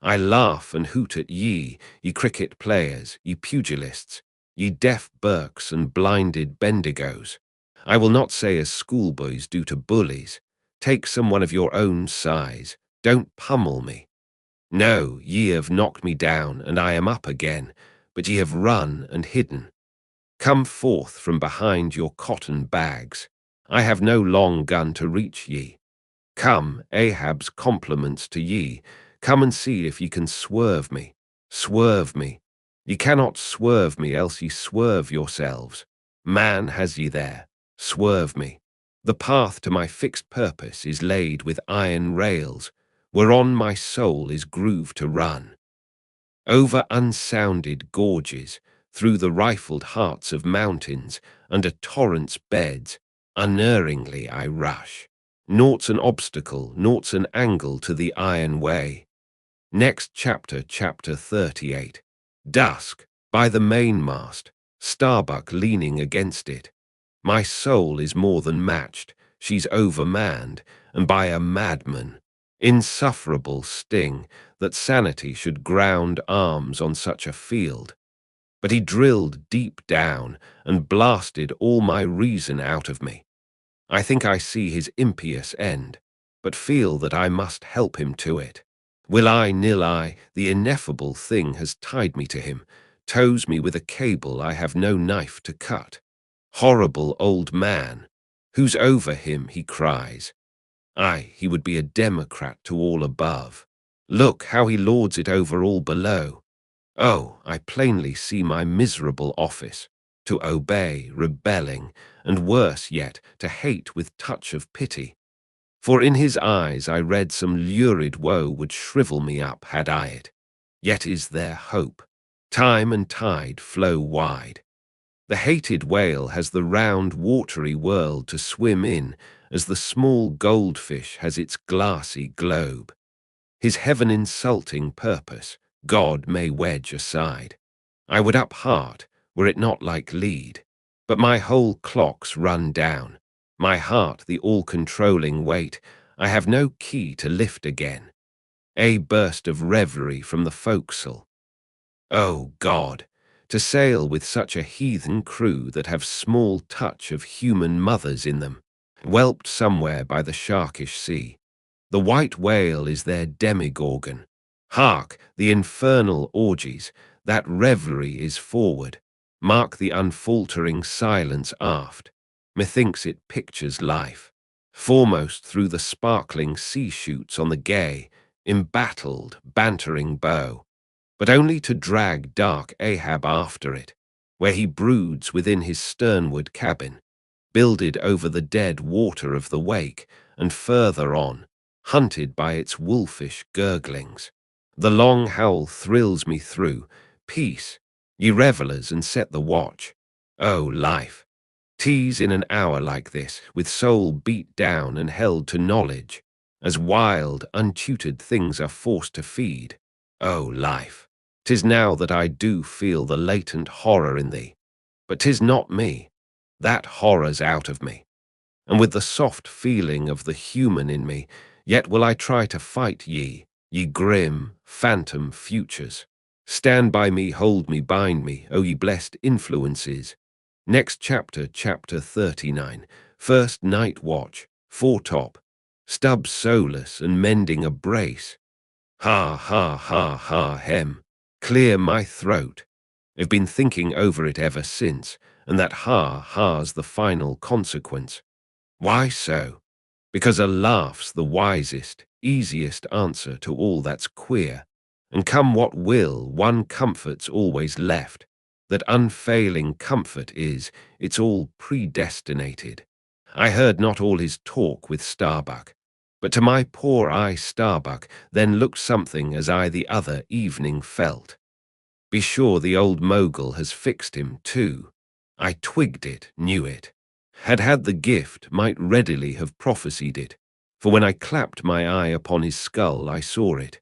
I laugh and hoot at ye cricket players, ye pugilists, ye deaf Burkes and blinded Bendigos. I will not say as schoolboys do to bullies, take some one of your own size, don't pummel me. No, ye have knocked me down, and I am up again, but ye have run and hidden. Come forth from behind your cotton bags. I have no long gun to reach ye. Come, Ahab's compliments to ye. Come and see if ye can swerve me. Swerve me. Ye cannot swerve me, else ye swerve yourselves. Man has ye there, swerve me. The path to my fixed purpose is laid with iron rails, whereon my soul is grooved to run. Over unsounded gorges, through the rifled hearts of mountains, under torrents' beds, unerringly I rush. Naught's an obstacle, naught's an angle to the iron way. Next chapter, chapter 38. Dusk, by the mainmast, Starbuck leaning against it. My soul is more than matched, she's overmanned, and by a madman. Insufferable sting, that sanity should ground arms on such a field. But he drilled deep down, and blasted all my reason out of me. I think I see his impious end, but feel that I must help him to it. Will I, nil I, the ineffable thing has tied me to him, tows me with a cable I have no knife to cut. Horrible old man, who's over him, he cries. Aye, he would be a democrat to all above. Look how he lords it over all below. Oh, I plainly see my miserable office, to obey, rebelling, and worse yet, to hate with touch of pity. For in his eyes I read some lurid woe would shrivel me up had I it. Yet is there hope. Time and tide flow wide. The hated whale has the round, watery world to swim in, as the small goldfish has its glassy globe. His heaven-insulting purpose God may wedge aside. I would up heart, were it not like lead, but my whole clock's run down. My heart the all-controlling weight, I have no key to lift again. A burst of reverie from the forecastle. Oh God, to sail with such a heathen crew that have small touch of human mothers in them, whelped somewhere by the sharkish sea. The white whale is their demigorgon. Hark, the infernal orgies, that reverie is forward. Mark the unfaltering silence aft. Methinks it pictures life. Foremost through the sparkling sea shoots on the gay, embattled, bantering bow, but only to drag dark Ahab after it, where he broods within his sternward cabin, builded over the dead water of the wake, and further on, hunted by its wolfish gurglings. The long howl thrills me through. Peace, ye revellers, and set the watch. O life! Tease in an hour like this, with soul beat down and held to knowledge, as wild, untutored things are forced to feed. O life! 'Tis now that I do feel the latent horror in thee, but 'tis not me. That horror's out of me. And with the soft feeling of the human in me, yet will I try to fight ye grim, phantom futures. Stand by me, hold me, bind me, O ye blessed influences. Next chapter, chapter 39, first night watch, foretop, Stubb solus and mending a brace. Ha, ha, ha, ha, hem, clear my throat. I've been thinking over it ever since, and that ha-ha's the final consequence. Why so? Because a laugh's the wisest, easiest answer to all that's queer, and come what will, one comfort's always left. That unfailing comfort is, it's all predestinated. I heard not all his talk with Starbuck, but to my poor eye Starbuck then looked something as I the other evening felt. Be sure the old mogul has fixed him too. I twigged it, knew it. Had the gift, might readily have prophesied it, for when I clapped my eye upon his skull I saw it.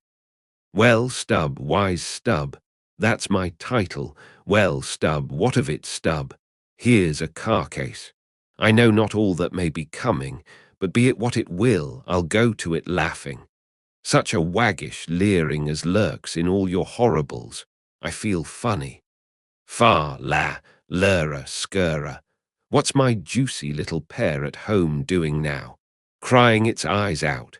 Well, Stubb, wise Stubb, that's my title. Well, Stubb, what of it, Stubb? Here's a carcase. I know not all that may be coming, but be it what it will, I'll go to it laughing. Such a waggish leering as lurks in all your horribles, I feel funny. Fa, la, lura, scurra. What's my juicy little pair at home doing now? Crying its eyes out.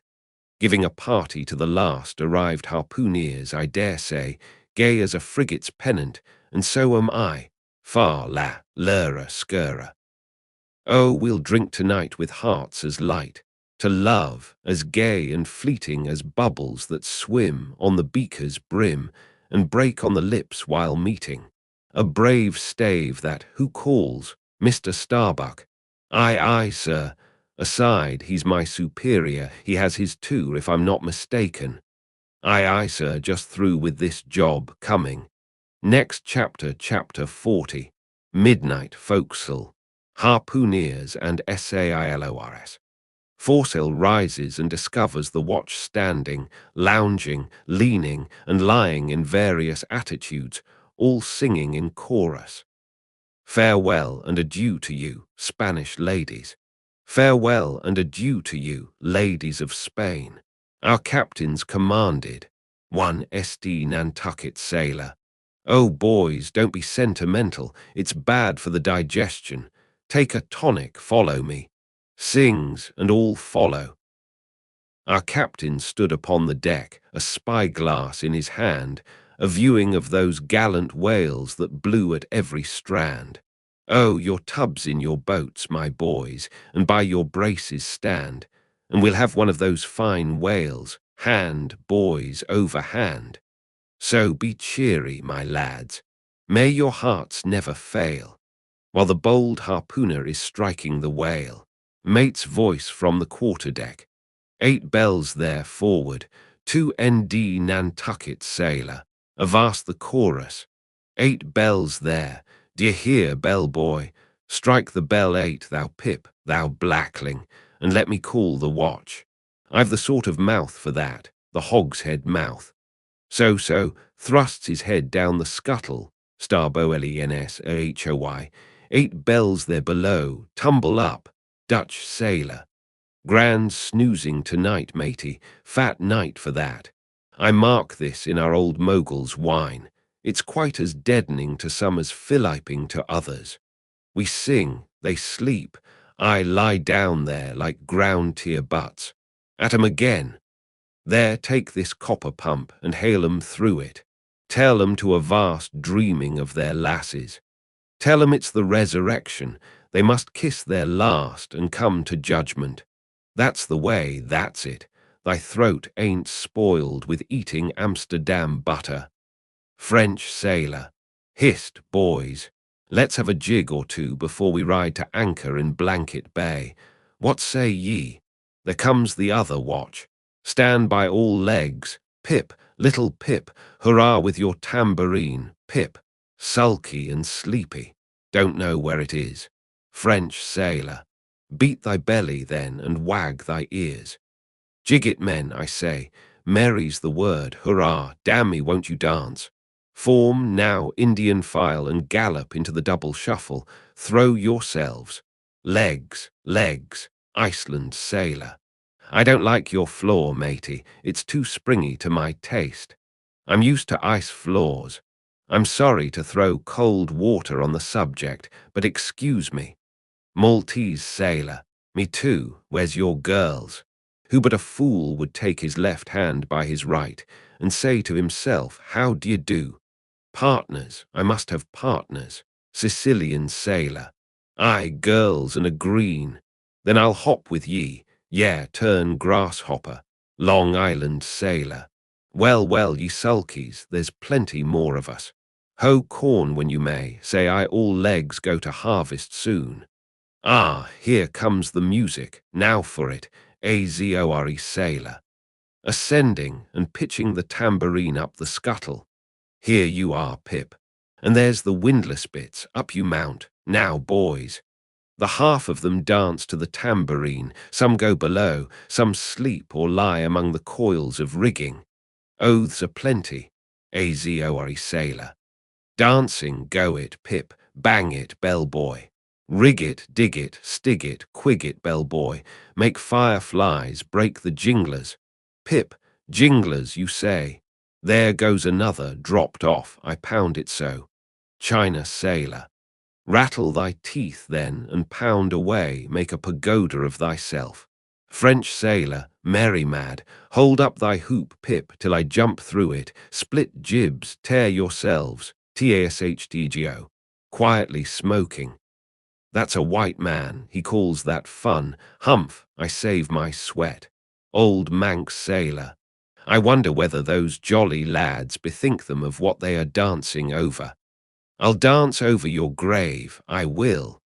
Giving a party to the last arrived harpooneers, I dare say, gay as a frigate's pennant, and so am I. Fa, la, lura, scurra. Oh, we'll drink tonight with hearts as light, to love as gay and fleeting as bubbles that swim on the beaker's brim, and break on the lips while meeting. A brave stave that, who calls, Mr. Starbuck? Aye, aye, sir. Aside, he's my superior, he has his too, if I'm not mistaken. Aye, aye, sir, just through with this job, coming. Next chapter, chapter 40. Midnight Forecastle. Harpooneers and SAILORS. Foresail rises and discovers the watch standing, lounging, leaning, and lying in various attitudes, all singing in chorus. Farewell and adieu to you, Spanish ladies. Farewell and adieu to you, ladies of Spain. Our captains commanded. One St. Nantucket sailor. Oh, boys, don't be sentimental. It's bad for the digestion. Take a tonic, follow me. Sings, and all follow. Our captain stood upon the deck, a spyglass in his hand, a viewing of those gallant whales that blew at every strand. Oh, your tubs in your boats, my boys, and by your braces stand, and we'll have one of those fine whales, hand, boys, over hand. So be cheery, my lads. May your hearts never fail, while the bold harpooner is striking the whale. Mate's voice from the quarterdeck. 8 bells there forward, 2 N.D. Nantucket sailor. Avast the chorus. 8 bells there, d'ye hear, bell boy? Strike the bell 8, thou Pip, thou blackling, and let me call the watch. I've the sort of mouth for that, the hogshead mouth. So, thrusts his head down the scuttle, Starboy, 8 bells there below, tumble up, Dutch sailor. Grand snoozing tonight, matey, fat night for that. I mark this in our old mogul's wine. It's quite as deadening to some as philipping to others. We sing, they sleep, I lie down there like ground tier butts. At 'em again. There, take this copper pump and hail 'em through it. Tell 'em to a vast dreaming of their lasses. Tell 'em it's the resurrection. They must kiss their last and come to judgment. That's the way, that's it. Thy throat ain't spoiled with eating Amsterdam butter. French sailor. Hist, boys. Let's have a jig or two before we ride to anchor in Blanket Bay. What say ye? There comes the other watch. Stand by all legs. Pip, little Pip, hurrah with your tambourine. Pip, sulky and sleepy. Don't know where it is. French sailor. Beat thy belly, then, and wag thy ears. Jig it, men, I say. Merry's the word, hurrah, damn me, won't you dance? Form now Indian file and gallop into the double shuffle. Throw yourselves. Legs, legs, Iceland sailor. I don't like your floor, matey. It's too springy to my taste. I'm used to ice floors. I'm sorry to throw cold water on the subject, but excuse me. Maltese sailor. Me too. Where's your girls? Who but a fool would take his left hand by his right and say to himself, how d'ye do? Partners. I must have partners. Sicilian sailor. Aye, girls and a green. Then I'll hop with ye. Yeah, turn grasshopper. Long Island sailor. Well, ye sulkies, there's plenty more of us. Hoe corn when you may, say I all legs go to harvest soon. Ah, here comes the music, now for it, Azore sailor. Ascending and pitching the tambourine up the scuttle. Here you are, Pip. And there's the windlass bits, up you mount. Now, boys. The half of them dance to the tambourine, some go below, some sleep or lie among the coils of rigging. Oaths aplenty, Azore sailor. Dancing, go it, Pip, bang it, bellboy. Rig it, dig it, stig it, quig it, bellboy. Make fireflies, break the jinglers. Pip, jinglers, you say. There goes another, dropped off, I pound it so. China sailor. Rattle thy teeth, then, and pound away, make a pagoda of thyself. French sailor, merry mad, hold up thy hoop, Pip, till I jump through it, split jibs, tear yourselves, TASHTGO, quietly smoking. That's a white man, he calls that fun, humph, I save my sweat. Old Manx sailor. I wonder whether those jolly lads bethink them of what they are dancing over. I'll dance over your grave, I will.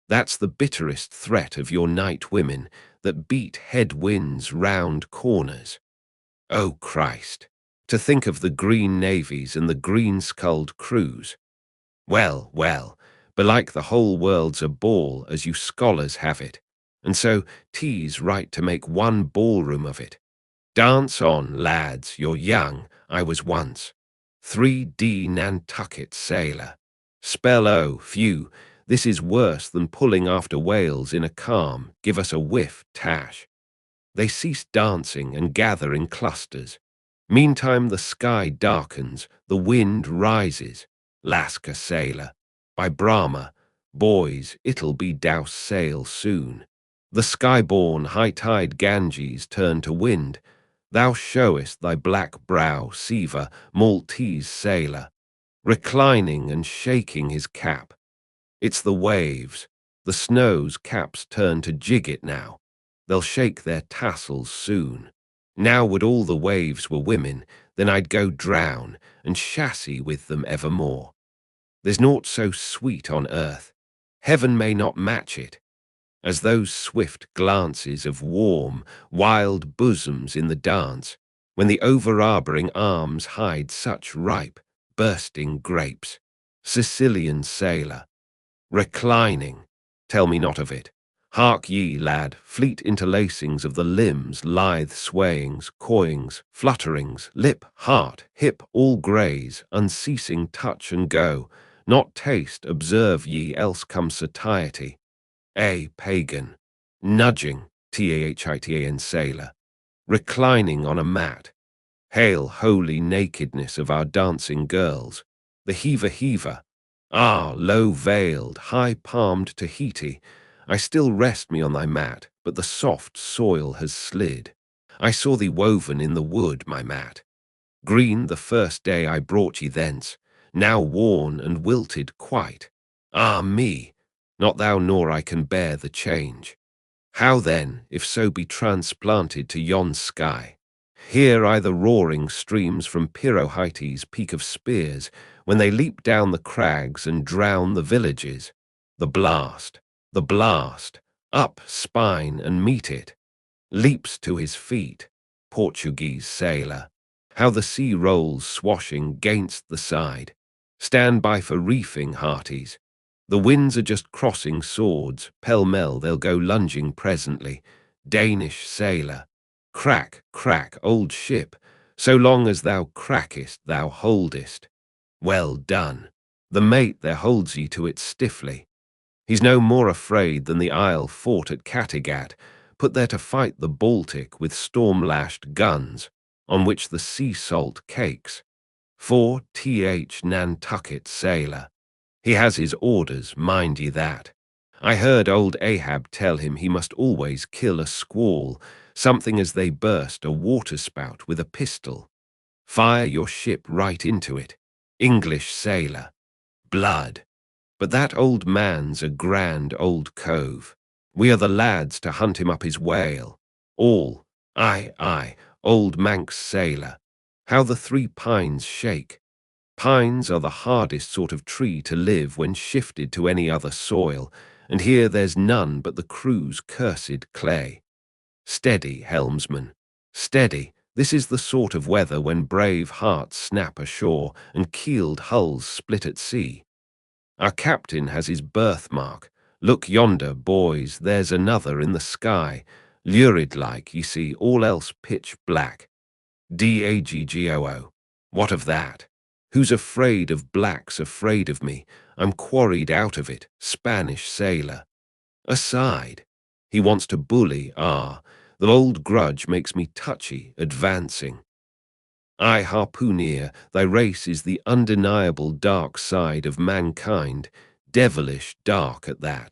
That's the bitterest threat of your night women that beat headwinds round corners. Oh Christ, to think of the green navies and the green-skulled crews. Well, well, belike the whole world's a ball as you scholars have it, and so 'tis right to make one ballroom of it. Dance on, lads, you're young, I was once. 3D Nantucket sailor. Spell O, phew, this is worse than pulling after whales in a calm, give us a whiff, tash. They cease dancing and gather in clusters. Meantime the sky darkens, the wind rises. Lascar sailor. By Brahma, boys, it'll be douse sail soon. The sky-born high-tide Ganges turn to wind. Thou showest thy black brow, Siva, Maltese sailor, reclining and shaking his cap. It's the waves. The snow's caps turn to jigget now. They'll shake their tassels soon. Now would all the waves were women, then I'd go drown and chassis with them evermore. There's naught so sweet on earth. Heaven may not match it, as those swift glances of warm, wild bosoms in the dance, when the over-arbouring arms hide such ripe, bursting grapes. Sicilian sailor, reclining, tell me not of it. Hark ye, lad, fleet interlacings of the limbs, lithe swayings, coyings, flutterings, lip, heart, hip, all graze, unceasing touch and go, not taste, observe ye, else come satiety. A pagan, nudging, T-A-H-I-T-A-N sailor, reclining on a mat. Hail, holy nakedness of our dancing girls, the heaver, ah, low-veiled, high-palmed Tahiti, I still rest me on thy mat, but the soft soil has slid. I saw thee woven in the wood, my mat. Green the first day I brought ye thence, now worn and wilted quite. Ah me, not thou nor I can bear the change. How then, if so be transplanted to yon sky? Hear I the roaring streams from Pirohite's peak of spears, when they leap down the crags and drown the villages. The blast, up, spine, and meet it. Leaps to his feet, Portuguese sailor. How the sea rolls swashing gainst the side. Stand by for reefing, hearties. The winds are just crossing swords, pell-mell they'll go lunging presently. Danish sailor. Crack, crack, old ship, so long as thou crackest, thou holdest. Well done. The mate there holds ye to it stiffly. He's no more afraid than the isle fought at Kattegat, put there to fight the Baltic with storm-lashed guns, on which the sea salt cakes. 4th Nantucket sailor. He has his orders, mind ye that. I heard old Ahab tell him he must always kill a squall, something as they burst a waterspout with a pistol. Fire your ship right into it. English sailor. Blood. But that old man's a grand old cove. We are the lads to hunt him up his whale. All. Aye, old Manx sailor. How the 3 pines shake. Pines are the hardest sort of tree to live when shifted to any other soil, and here there's none but the crew's cursed clay. Steady, helmsman, steady. This is the sort of weather when brave hearts snap ashore and keeled hulls split at sea. Our captain has his birthmark. Look yonder, boys, there's another in the sky, lurid-like, ye see, all else pitch black. Daggoo. What of that? Who's afraid of black's afraid of me. I'm quarried out of it, Spanish sailor. Aside. He wants to bully, the old grudge makes me touchy, advancing. I, harpooneer, thy race is the undeniable dark side of mankind, devilish dark at that.